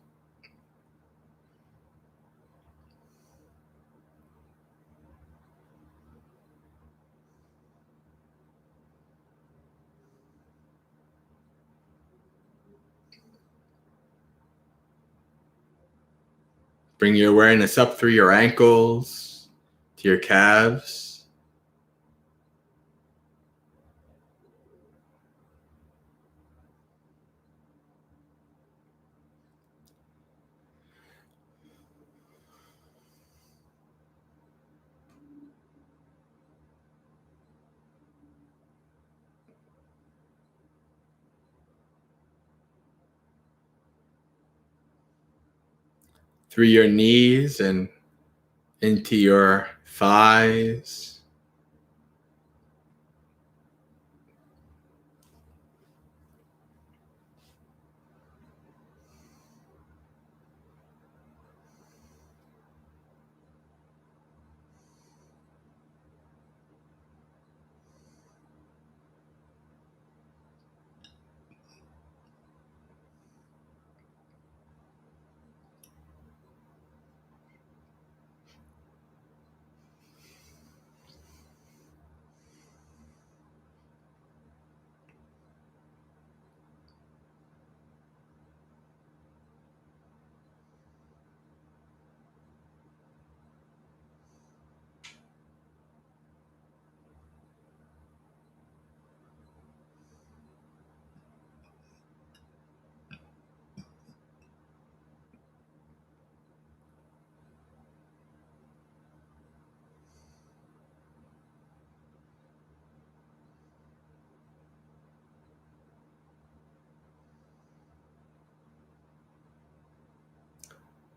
Bring your awareness up through your ankles, to your calves. Through your knees and into your thighs.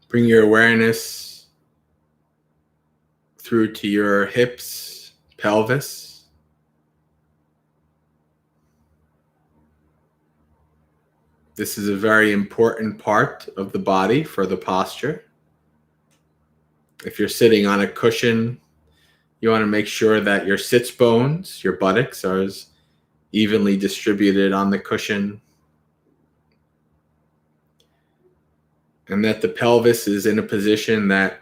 Bring your awareness through to your hips, pelvis. This is a very important part of the body for the posture. If you're sitting on a cushion, you want to make sure that your sits bones, your buttocks, are as evenly distributed on the cushion, and that the pelvis is in a position that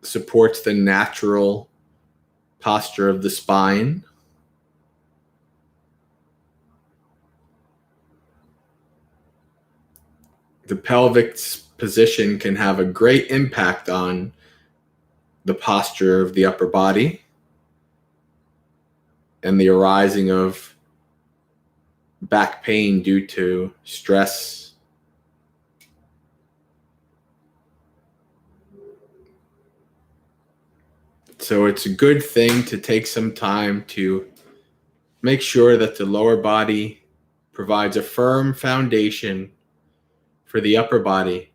supports the natural posture of the spine. The pelvic position can have a great impact on the posture of the upper body and the arising of back pain due to stress. So it's a good thing to take some time to make sure that the lower body provides a firm foundation for the upper body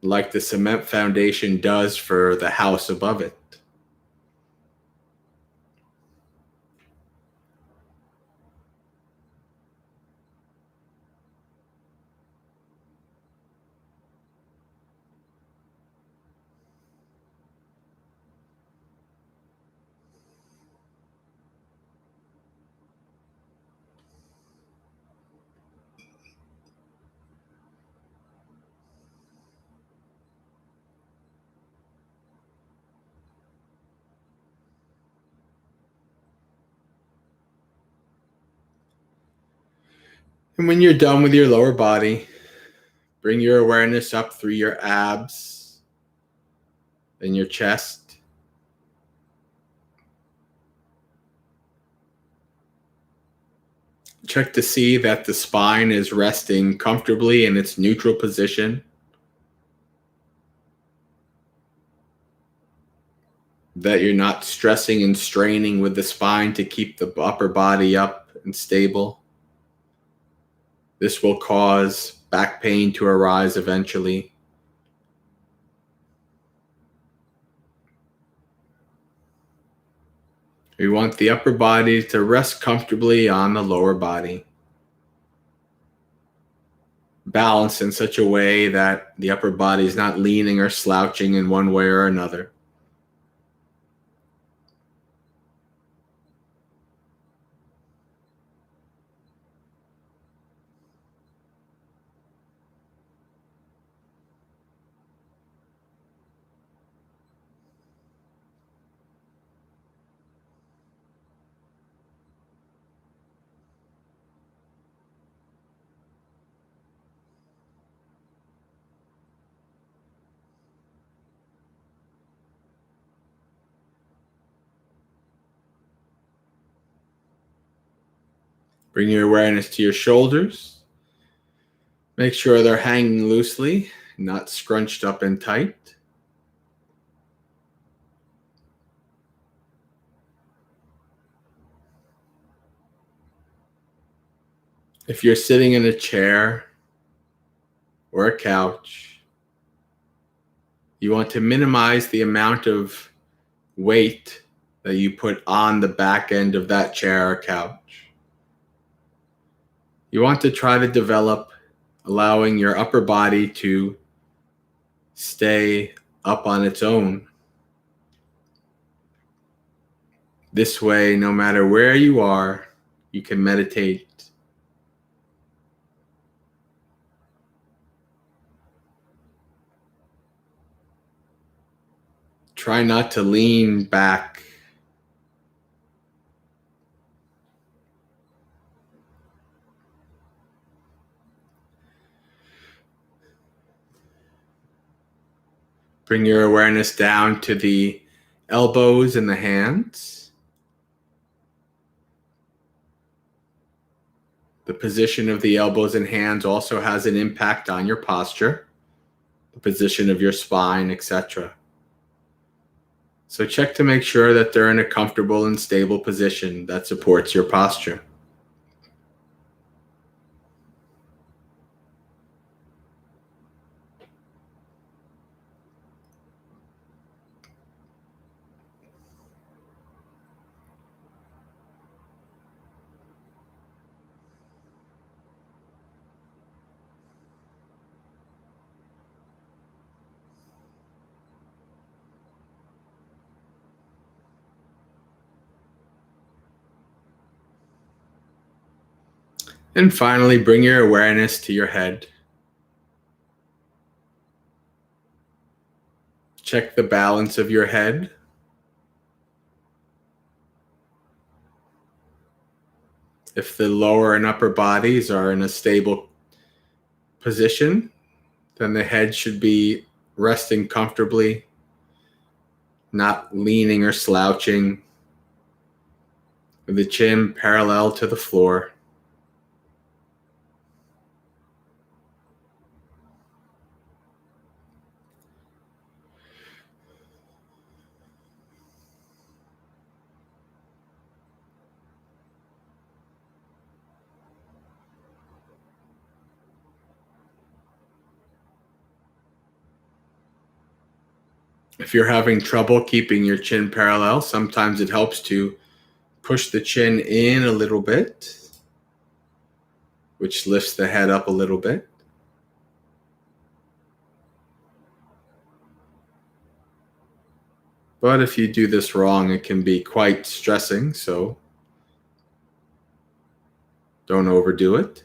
like the cement foundation does for the house above it. And when you're done with your lower body, bring your awareness up through your abs and your chest. Check to see that the spine is resting comfortably in its neutral position, that you're not stressing and straining with the spine to keep the upper body up and stable. This will cause back pain to arise eventually. We want the upper body to rest comfortably on the lower body, balanced in such a way that the upper body is not leaning or slouching in one way or another. Bring your awareness to your shoulders. Make sure they're hanging loosely, not scrunched up and tight. If you're sitting in a chair or a couch, you want to minimize the amount of weight that you put on the back end of that chair or couch. You want to try to develop allowing your upper body to stay up on its own. This way, no matter where you are, you can meditate. Try not to lean back. Bring your awareness down to the elbows and the hands. The position of the elbows and hands also has an impact on your posture, the position of your spine, etc. So check to make sure that they're in a comfortable and stable position that supports your posture. And finally, bring your awareness to your head. Check the balance of your head. If the lower and upper bodies are in a stable position, then the head should be resting comfortably, not leaning or slouching, with the chin parallel to the floor. If you're having trouble keeping your chin parallel, sometimes it helps to push the chin in a little bit, which lifts the head up a little bit. But if you do this wrong, it can be quite stressing, so don't overdo it.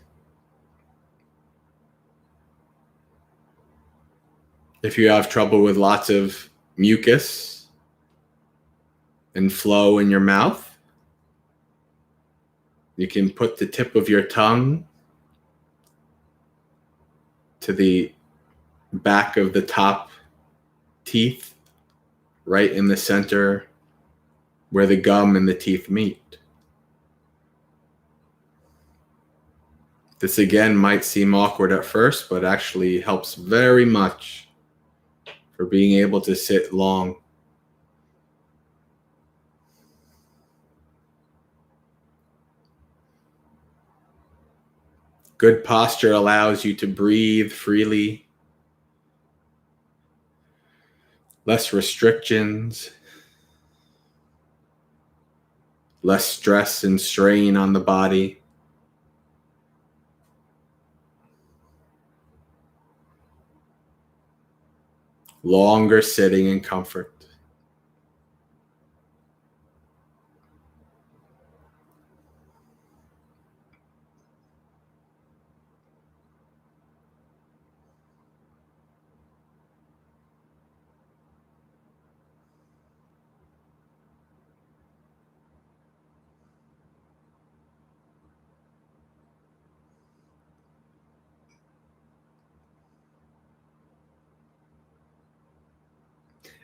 If you have trouble with lots of mucus and flow in your mouth, you can put the tip of your tongue to the back of the top teeth, right in the center where the gum and the teeth meet. This again might seem awkward at first, but actually helps very much for being able to sit long. Good posture allows you to breathe freely, less restrictions, less stress and strain on the body. Longer sitting in comfort.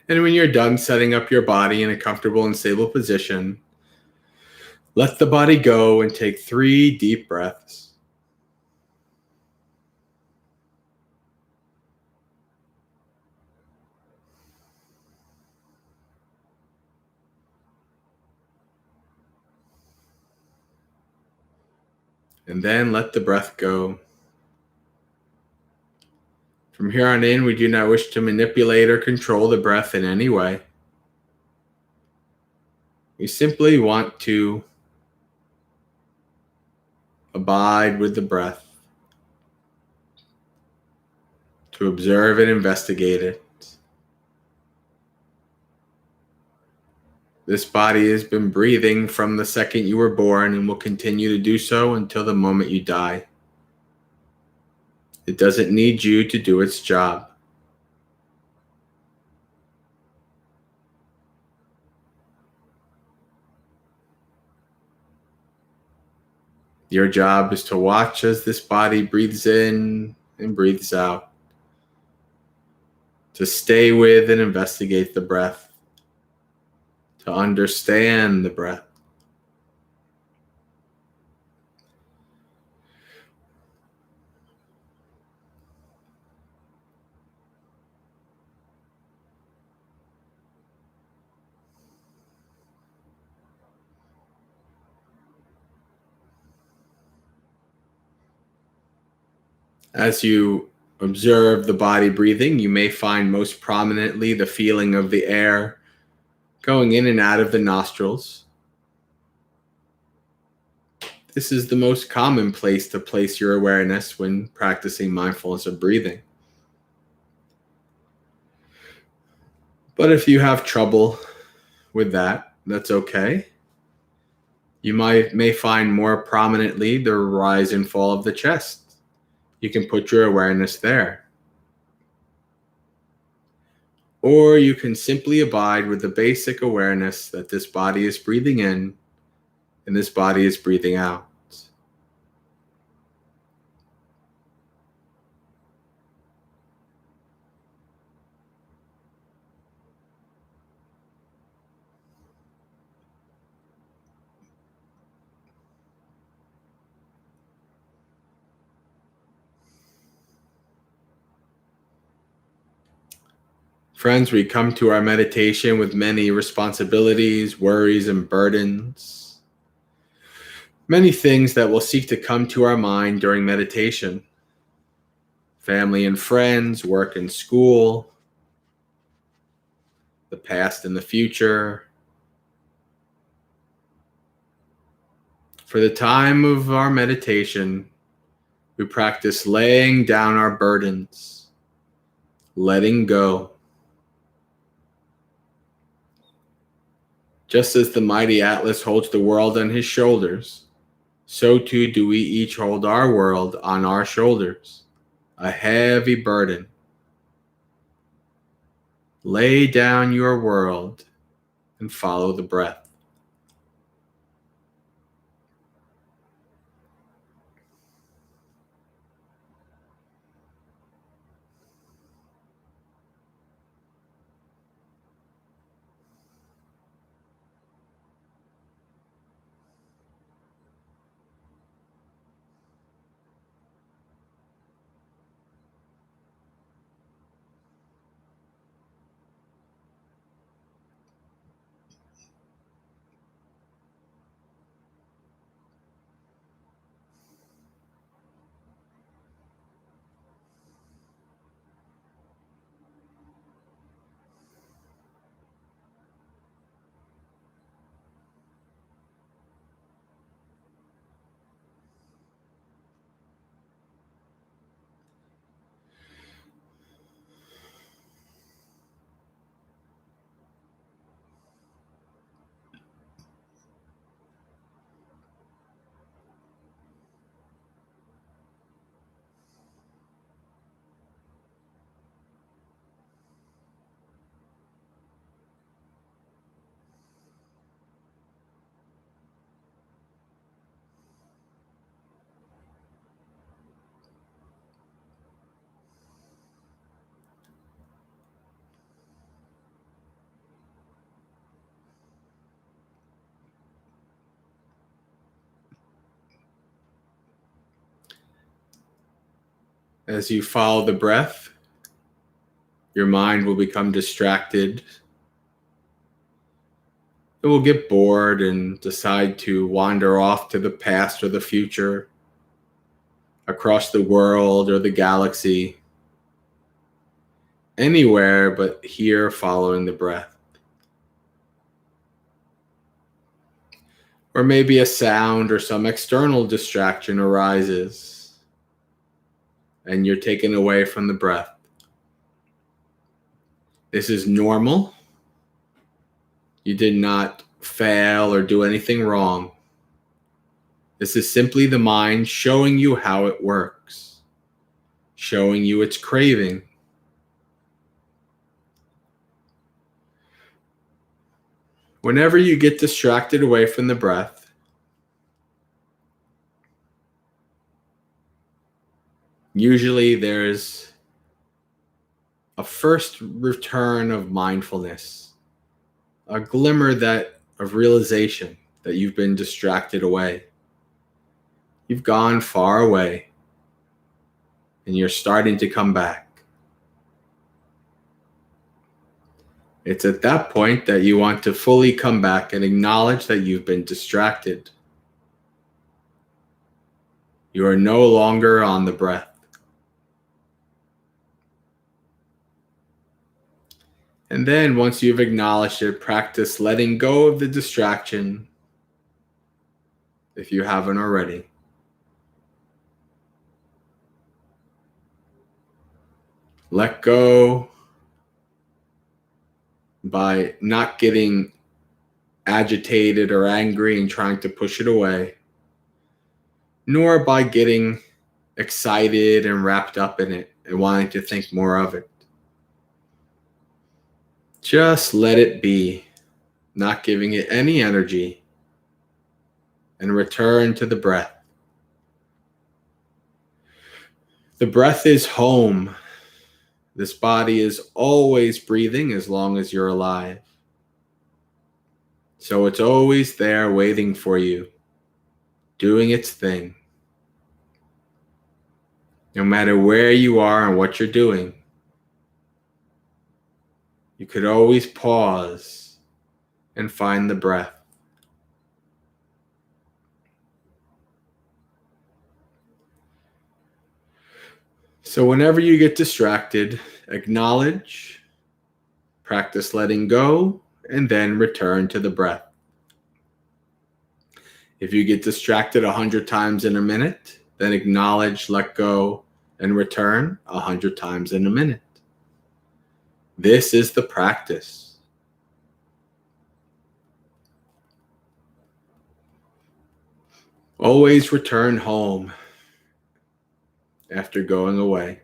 And when you're done setting up your body in a comfortable and stable position, let the body go and take 3 deep breaths. And then let the breath go. From here on in, we do not wish to manipulate or control the breath in any way. We simply want to abide with the breath, to observe and investigate it. This body has been breathing from the second you were born and will continue to do so until the moment you die. It doesn't need you to do its job. Your job is to watch as this body breathes in and breathes out, to stay with and investigate the breath, to understand the breath. As you observe the body breathing, you may find most prominently the feeling of the air going in and out of the nostrils. This is the most common place to place your awareness when practicing mindfulness of breathing. But if you have trouble with that, that's okay. You may find more prominently the rise and fall of the chest. You can put your awareness there. Or you can simply abide with the basic awareness that this body is breathing in and this body is breathing out. Friends, we come to our meditation with many responsibilities, worries, and burdens. Many things that will seek to come to our mind during meditation. Family and friends, work and school, the past and the future. For the time of our meditation, we practice laying down our burdens, letting go. Just as the mighty Atlas holds the world on his shoulders, so too do we each hold our world on our shoulders, a heavy burden. Lay down your world and follow the breath. As you follow the breath, your mind will become distracted. It will get bored and decide to wander off to the past or the future, across the world or the galaxy, anywhere but here following the breath. Or maybe a sound or some external distraction arises and you're taken away from the breath. This is normal. You did not fail or do anything wrong. This is simply the mind showing you how it works, showing you its craving. Whenever you get distracted away from the breath, usually there's a first return of mindfulness, a glimmer of realization that you've been distracted away. You've gone far away and you're starting to come back. It's at that point that you want to fully come back and acknowledge that you've been distracted. You are no longer on the breath. And then once you've acknowledged it, practice letting go of the distraction if you haven't already. Let go by not getting agitated or angry and trying to push it away, nor by getting excited and wrapped up in it and wanting to think more of it. Just let it be, not giving it any energy, and return to the breath. The breath is home. This body is always breathing as long as you're alive. So it's always there waiting for you, doing its thing. No matter where you are and what you're doing, you could always pause and find the breath. So whenever you get distracted, acknowledge Practice letting go and then return to the breath. If you get distracted 100 times in a minute, then acknowledge, let go, and return 100 times in a minute. This is the practice. Always return home after going away.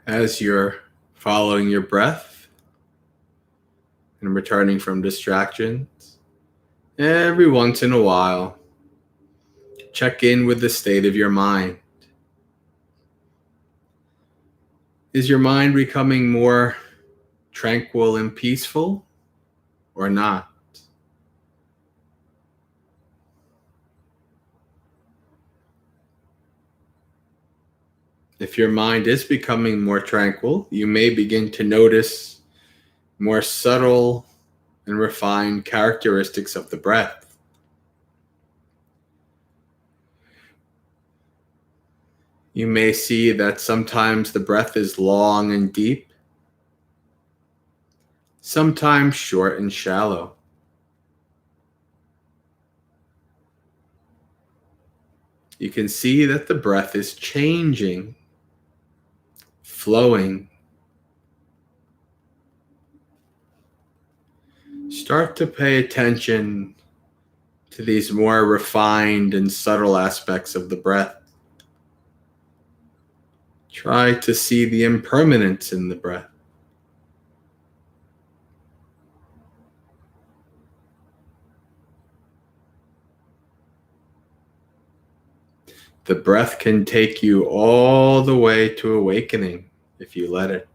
As you're following your breath and returning from distractions, every once in a while, check in with the state of your mind. Is your mind becoming more tranquil and peaceful or not? If your mind is becoming more tranquil, you may begin to notice more subtle and refined characteristics of the breath. You may see that sometimes the breath is long and deep, sometimes short and shallow. You can see that the breath is changing, flowing. Start to pay attention to these more refined and subtle aspects of the breath. Try to see the impermanence in the breath. The breath can take you all the way to awakening if you let it.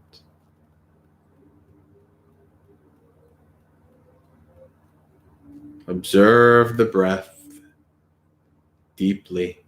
Observe the breath deeply.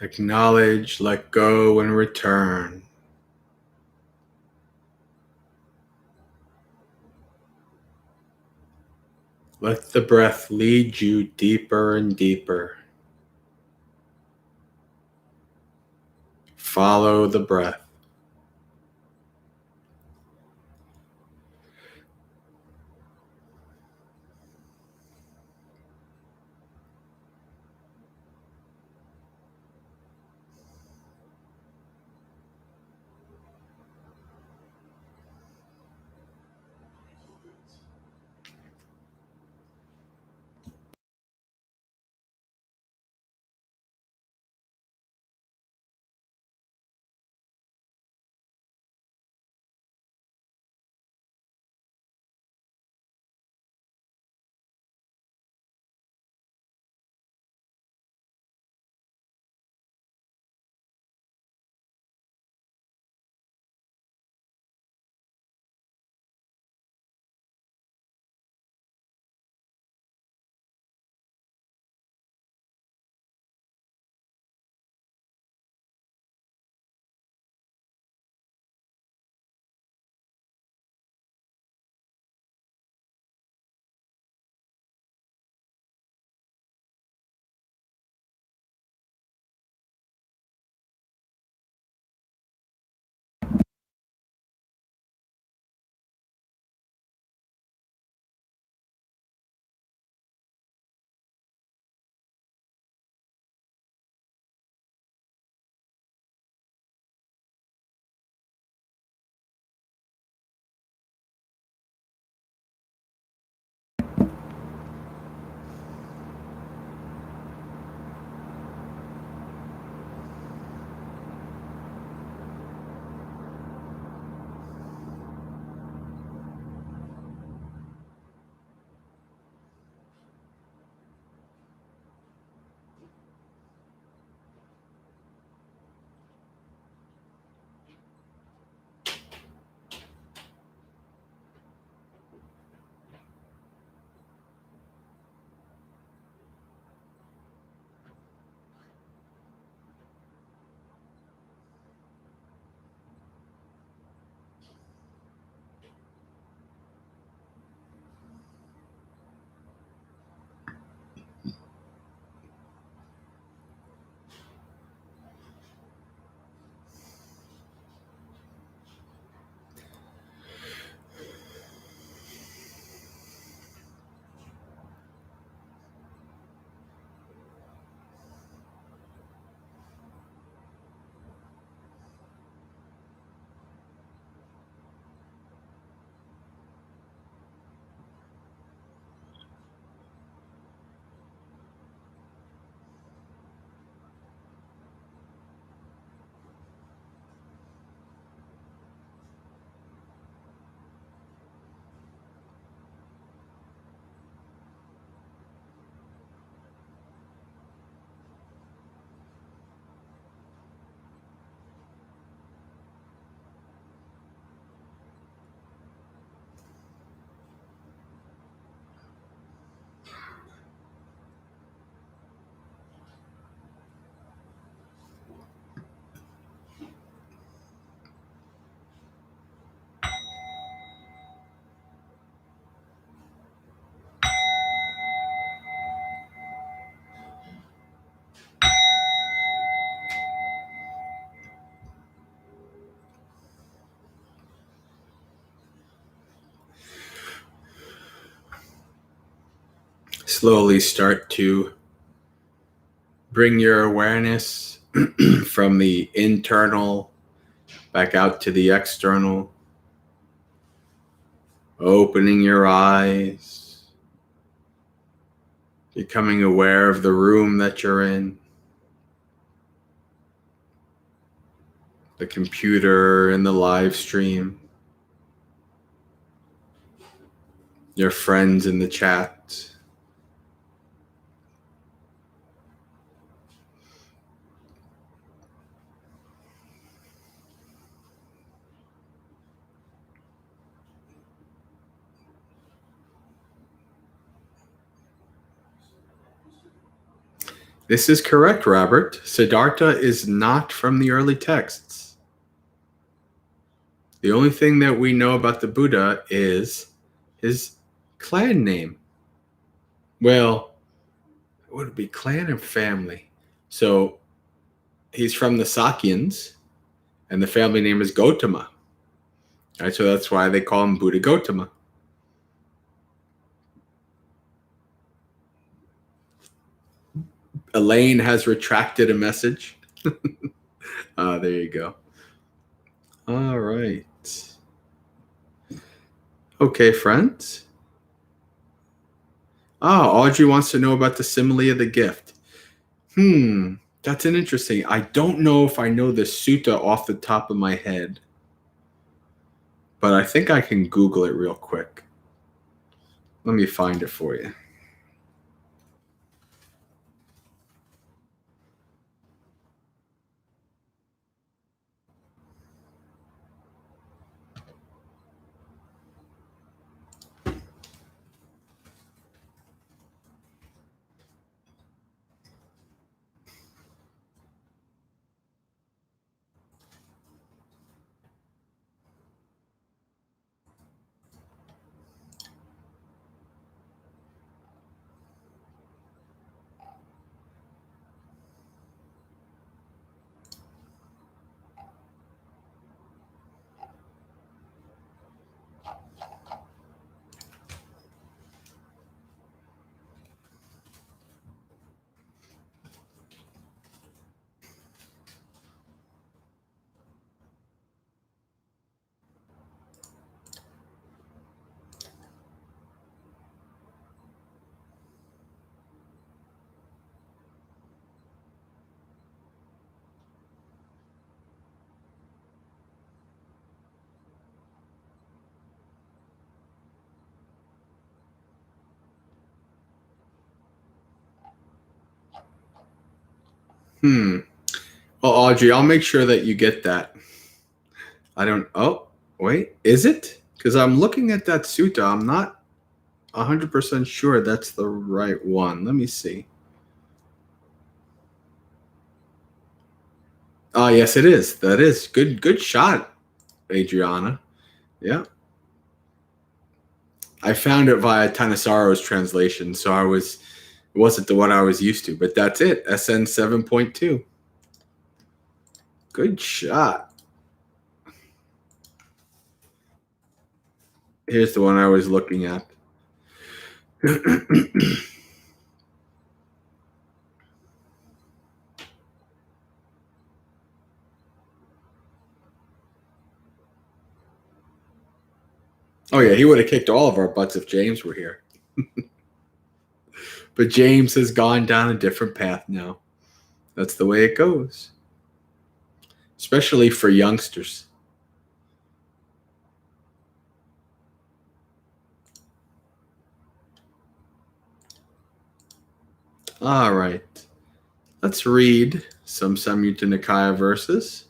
Acknowledge, let go, and return. Let the breath lead you deeper and deeper. Follow the breath. slowly start to bring your awareness from the internal back out to the external, opening your eyes, becoming aware of the room that you're in, the computer and the live stream, your friends in the chat. This is correct, Robert. Siddhartha is not from the early texts. The only thing that we know about the Buddha is his clan name. Well, would it be clan or family? So he's from the Sakyans, and the family name is Gautama. Right, so that's why they call him Buddha Gautama. Elaine has retracted a message. There you go. All right. Okay, friends. Audrey wants to know about the simile of the gift. That's an interesting. I don't know if I know the sutta off the top of my head, but I think I can Google it real quick. Let me find it for you. Well, Audrey, I'll make sure that you get that. I don't. Oh, wait. Is it? Because I'm looking at that sutta. I'm not 100% sure that's the right one. Let me see. Oh, yes, it is. That is good shot, Adriana. Yeah. I found it via Tanasaro's translation, so it wasn't the one I was used to, but that's it. SN 7.2. Good shot. Here's the one I was looking at. Oh, yeah, he would have kicked all of our butts if James were here. But James has gone down a different path now. That's the way it goes. Especially for youngsters. All right. Let's read some Samyutta Nikaya verses.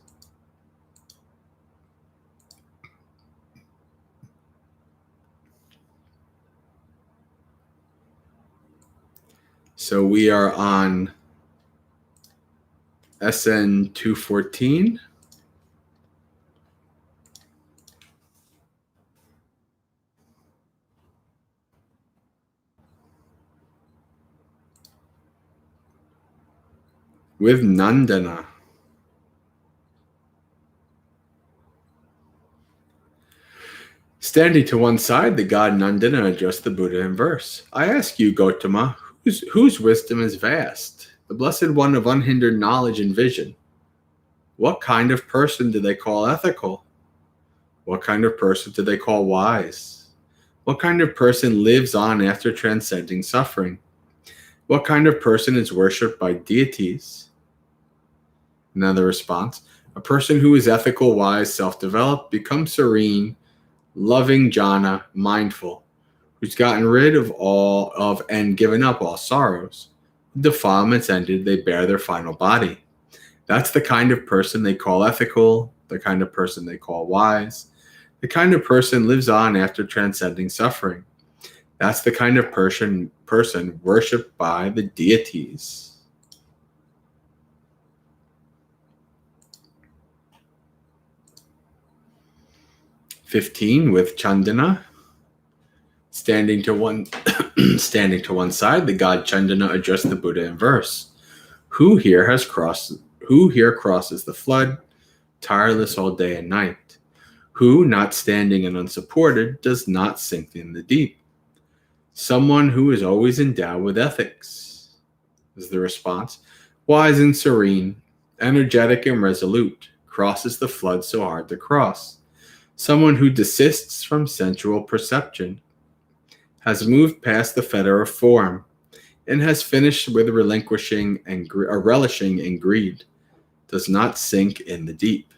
So we are on SN 214. With Nandana. Standing to one side, the god Nandana addressed the Buddha in verse. I ask you, Gautama, whose wisdom is vast, the blessed one of unhindered knowledge and vision. What kind of person do they call ethical? What kind of person do they call wise? What kind of person lives on after transcending suffering? What kind of person is worshipped by deities? Another response, a person who is ethical, wise, self-developed, becomes serene, loving jhana, mindful, who's gotten rid of and given up all sorrows. Defilements ended, they bear their final body. That's the kind of person they call ethical, the kind of person they call wise. The kind of person lives on after transcending suffering. That's the kind of person worshipped by the deities. With Chandana. Standing to one side, the god Chandana addressed the Buddha in verse. Who here crosses the flood, tireless all day and night? Who, not standing and unsupported, does not sink in the deep? Someone who is always endowed with ethics, is the response. Wise and serene, energetic and resolute, crosses the flood so hard to cross. Someone who desists from sensual perception, has moved past the fetter of form, and has finished with relishing in greed, does not sink in the deep.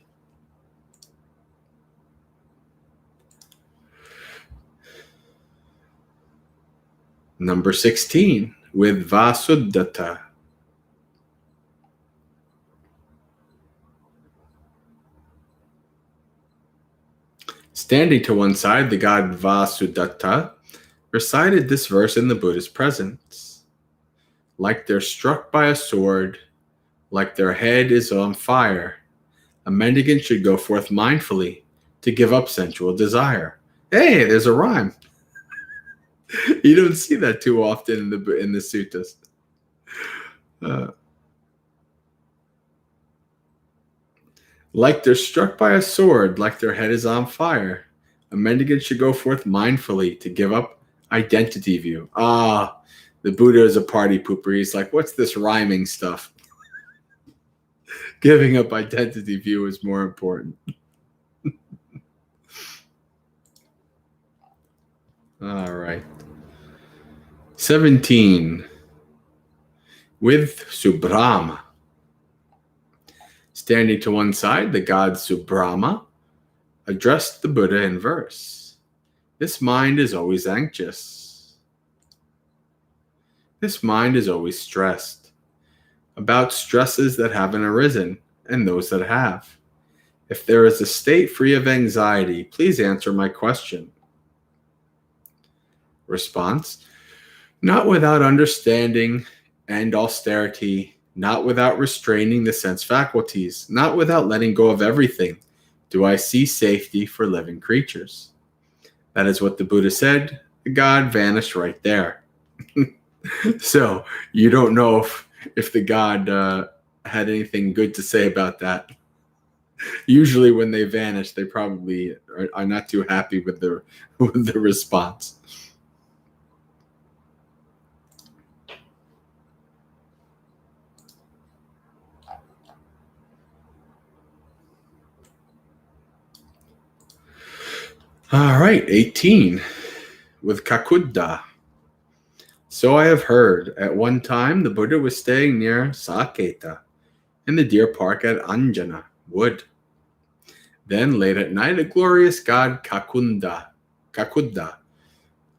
Number 16, with Vasuddhata. Standing to one side, the god Vasuddhata recited this verse in the Buddha's presence. Like they're struck by a sword, like their head is on fire, a mendicant should go forth mindfully to give up sensual desire. Hey, there's a rhyme. You don't see that too often in the suttas. Like they're struck by a sword, like their head is on fire, a mendicant should go forth mindfully to give up identity view. The Buddha is a party pooper. He's like, what's this rhyming stuff? Giving up identity view is more important. All right. 17, with Subrahma. Standing to one side, the god Subrahma addressed the Buddha in verse. This mind is always anxious. This mind is always stressed about stresses that haven't arisen and those that have. If there is a state free of anxiety, please answer my question. Response, not without understanding and austerity, not without restraining the sense faculties, not without letting go of everything, do I see safety for living creatures. That is what the Buddha said. The god vanished right there. So you don't know if the god had anything good to say about that. Usually when they vanish, they probably are not too happy with the response. All right, 18, with Kakuddha. So I have heard, at one time the Buddha was staying near Saketa, in the deer park at Anjana wood. Then late at night, a glorious god Kakuddha,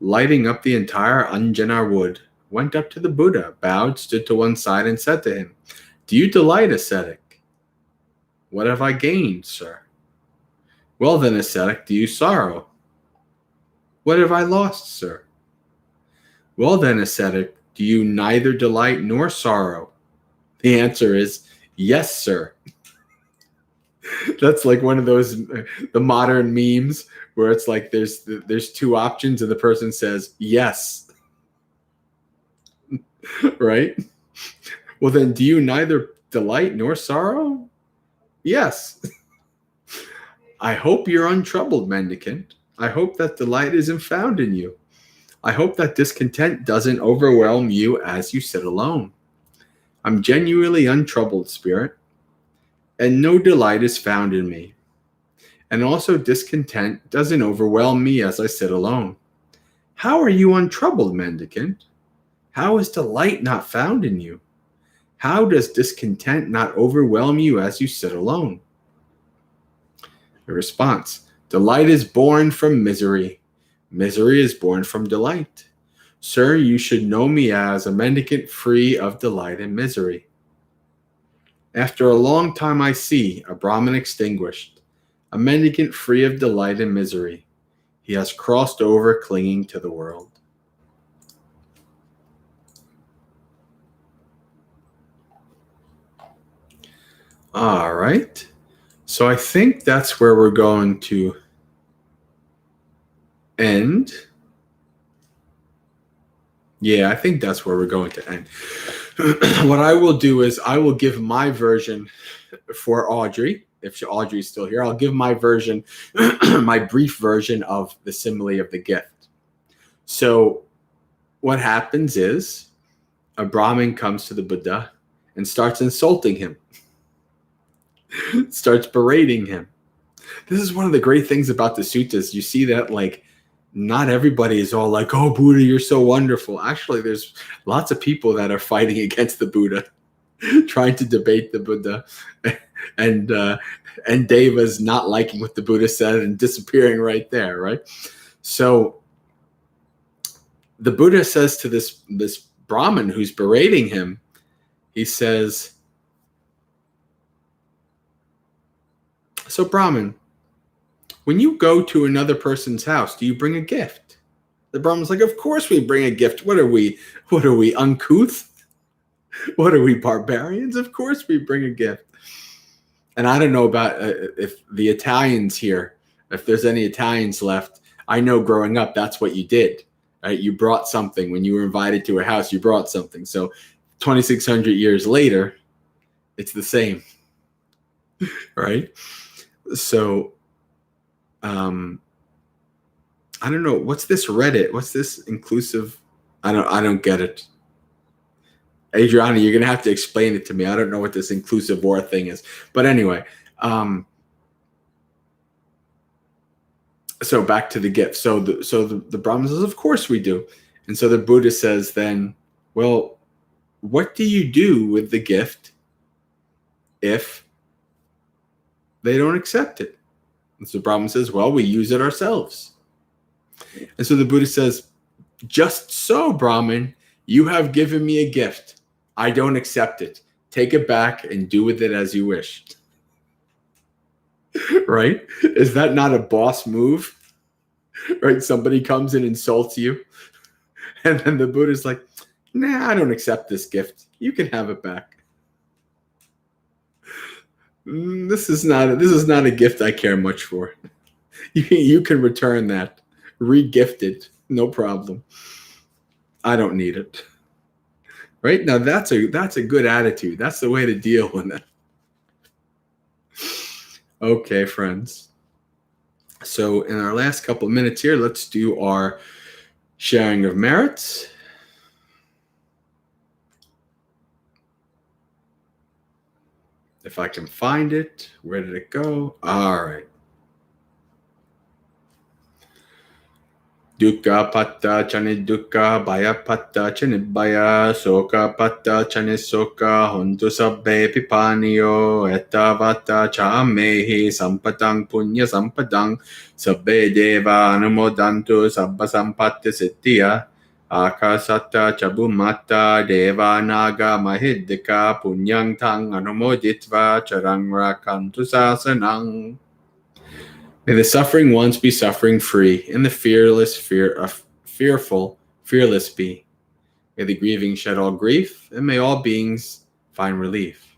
lighting up the entire Anjana wood, went up to the Buddha, bowed, stood to one side, and said to him, do you delight, ascetic? What have I gained, sir? Well then, ascetic, do you sorrow? What have I lost, sir? Well then, ascetic, do you neither delight nor sorrow? The answer is, yes, sir. That's like one of those, the modern memes where it's like there's two options and the person says, yes. Right? Well then, do you neither delight nor sorrow? Yes. I hope you're untroubled, mendicant. I hope that delight isn't found in you. I hope that discontent doesn't overwhelm you as you sit alone. I'm genuinely untroubled, spirit, and no delight is found in me. And also discontent doesn't overwhelm me as I sit alone. How are you untroubled, mendicant? How is delight not found in you? How does discontent not overwhelm you as you sit alone? The response: delight is born from misery. Misery is born from delight. Sir, you should know me as a mendicant free of delight and misery. After a long time I see a Brahmin extinguished, a mendicant free of delight and misery. He has crossed over clinging to the world. All right. So I think that's where we're going to end. Yeah, I think that's where we're going to end. What I will do is I will give my version for Audrey. If Audrey's still here, I'll give my version, my brief version of the simile of the gift. So what happens is a Brahmin comes to the Buddha and starts insulting him, starts berating him. This is one of the great things about the suttas. You see that, like, not everybody is all like, oh, Buddha, you're so wonderful. Actually, there's lots of people that are fighting against the Buddha, trying to debate the Buddha, and Deva's not liking what the Buddha said and disappearing right there, right? So the Buddha says to this Brahmin who's berating him, he says, so Brahmin, when you go to another person's house, do you bring a gift? The Brahmin's like, of course we bring a gift. What are we, uncouth? What are we, barbarians? Of course we bring a gift. And I don't know about if the Italians here, if there's any Italians left. I know growing up, that's what you did. Right? You brought something. When you were invited to a house, you brought something. So 2,600 years later, it's the same. Right? So I don't know. What's this Reddit? What's this inclusive? I don't get it. Adriana, you're gonna have to explain it to me. I don't know what this inclusive war thing is. But anyway, so back to the gift. So the Brahmin says, of course we do. And so the Buddha says then, well, what do you do with the gift if they don't accept it? And so the Brahmin says, well, we use it ourselves. And so the Buddha says, just so, Brahmin, you have given me a gift. I don't accept it. Take it back and do with it as you wish. Right? Is that not a boss move? Right? Somebody comes and insults you. And then the Buddha's like, nah, I don't accept this gift. You can have it back. This is not a gift I care much for. You can return that. Re-gift it. No problem. I don't need it. Right? Now that's a good attitude. That's the way to deal with that. Okay, friends. So in our last couple of minutes here, let's do our sharing of merits. If I can find it, where did it go? All right. Dukkha patta chani dukkha, bhaya patta chani bhaya, soka patta chani soka, hontu sabbe pipaniyo, ettavata chamehi sampatang punya sampadang, sabbe deva anumodantu sabba sampatti siddhya, akasata chabumata deva naga mahiddika punyang tang anumoditva charang rakantu sasanang. May the suffering ones be suffering free, and the fearful fearless be. May the grieving shed all grief, and may all beings find relief.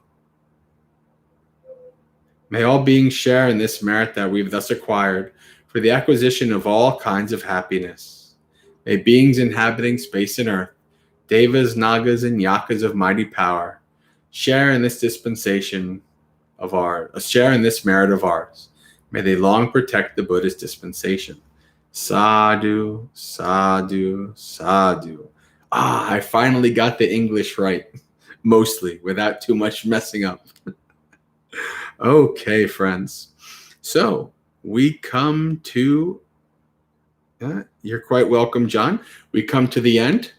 May all beings share in this merit that we've thus acquired for the acquisition of all kinds of happiness. May beings inhabiting space and earth, devas, nagas, and yakas of mighty power, share in this dispensation of ours, share in this merit of ours. May they long protect the Buddhist dispensation. Sadhu, sadhu, sadhu. I finally got the English right, mostly, without too much messing up. Okay, friends. So we come to, you're quite welcome, John. We come to the end,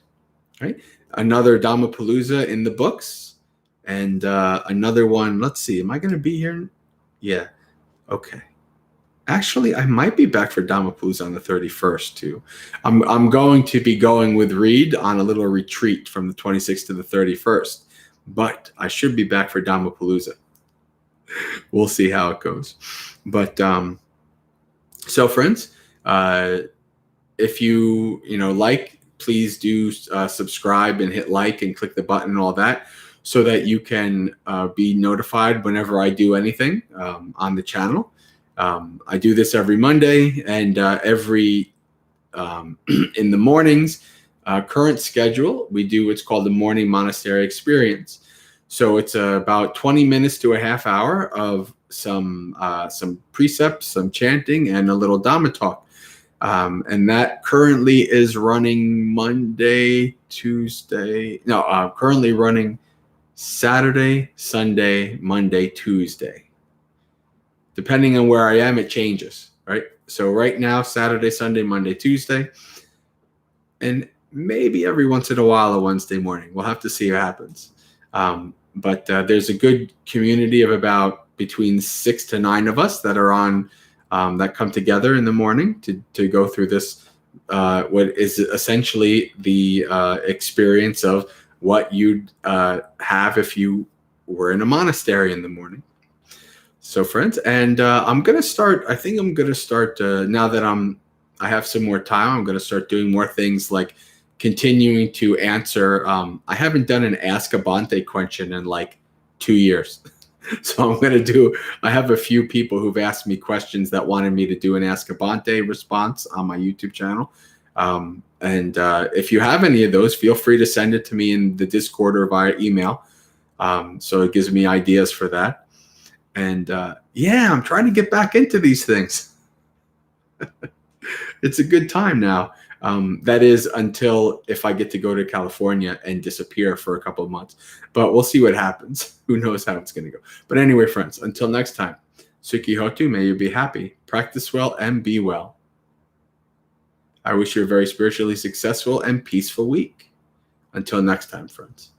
right? Another Dhammapalooza in the books, and another one. Let's see, am I going to be here? Yeah. Okay. Actually, I might be back for Dhammapalooza on the 31st too. I'm going to be going with Reed on a little retreat from the 26th to the 31st, but I should be back for Dhammapalooza. We'll see how it goes. But so, friends, if you like, please do subscribe and hit like and click the button and all that, so that you can be notified whenever I do anything on the channel. I do this every Monday and every in the mornings. Current schedule, we do what's called the morning monastery experience. So it's about 20 minutes to a half hour of some precepts, some chanting, and a little Dhamma talk. And that currently is running currently running Saturday, Sunday, Monday, Tuesday. Depending on where I am, it changes, right? So right now, Saturday, Sunday, Monday, Tuesday, and maybe every once in a while a Wednesday morning. We'll have to see what happens. But there's a good community of about between 6 to 9 of us that are on, that come together in the morning to go through this, what is essentially the experience of what you'd have if you were in a monastery in the morning. So, friends, and I'm going to start, I think I'm going to start, now that I have some more time, I'm going to start doing more things like continuing to answer. I haven't done an Ask a Bhante question in like 2 years. So I have a few people who've asked me questions that wanted me to do an Ask a Bhante response on my YouTube channel. And if you have any of those, feel free to send it to me in the Discord or via email. So it gives me ideas for that. And yeah, I'm trying to get back into these things. It's a good time now. That is until if I get to go to California and disappear for a couple of months. But we'll see what happens. Who knows how it's going to go. But anyway, friends, until next time, Sukhi Hotu, may you be happy, practice well, and be well. I wish you a very spiritually successful and peaceful week. Until next time, friends.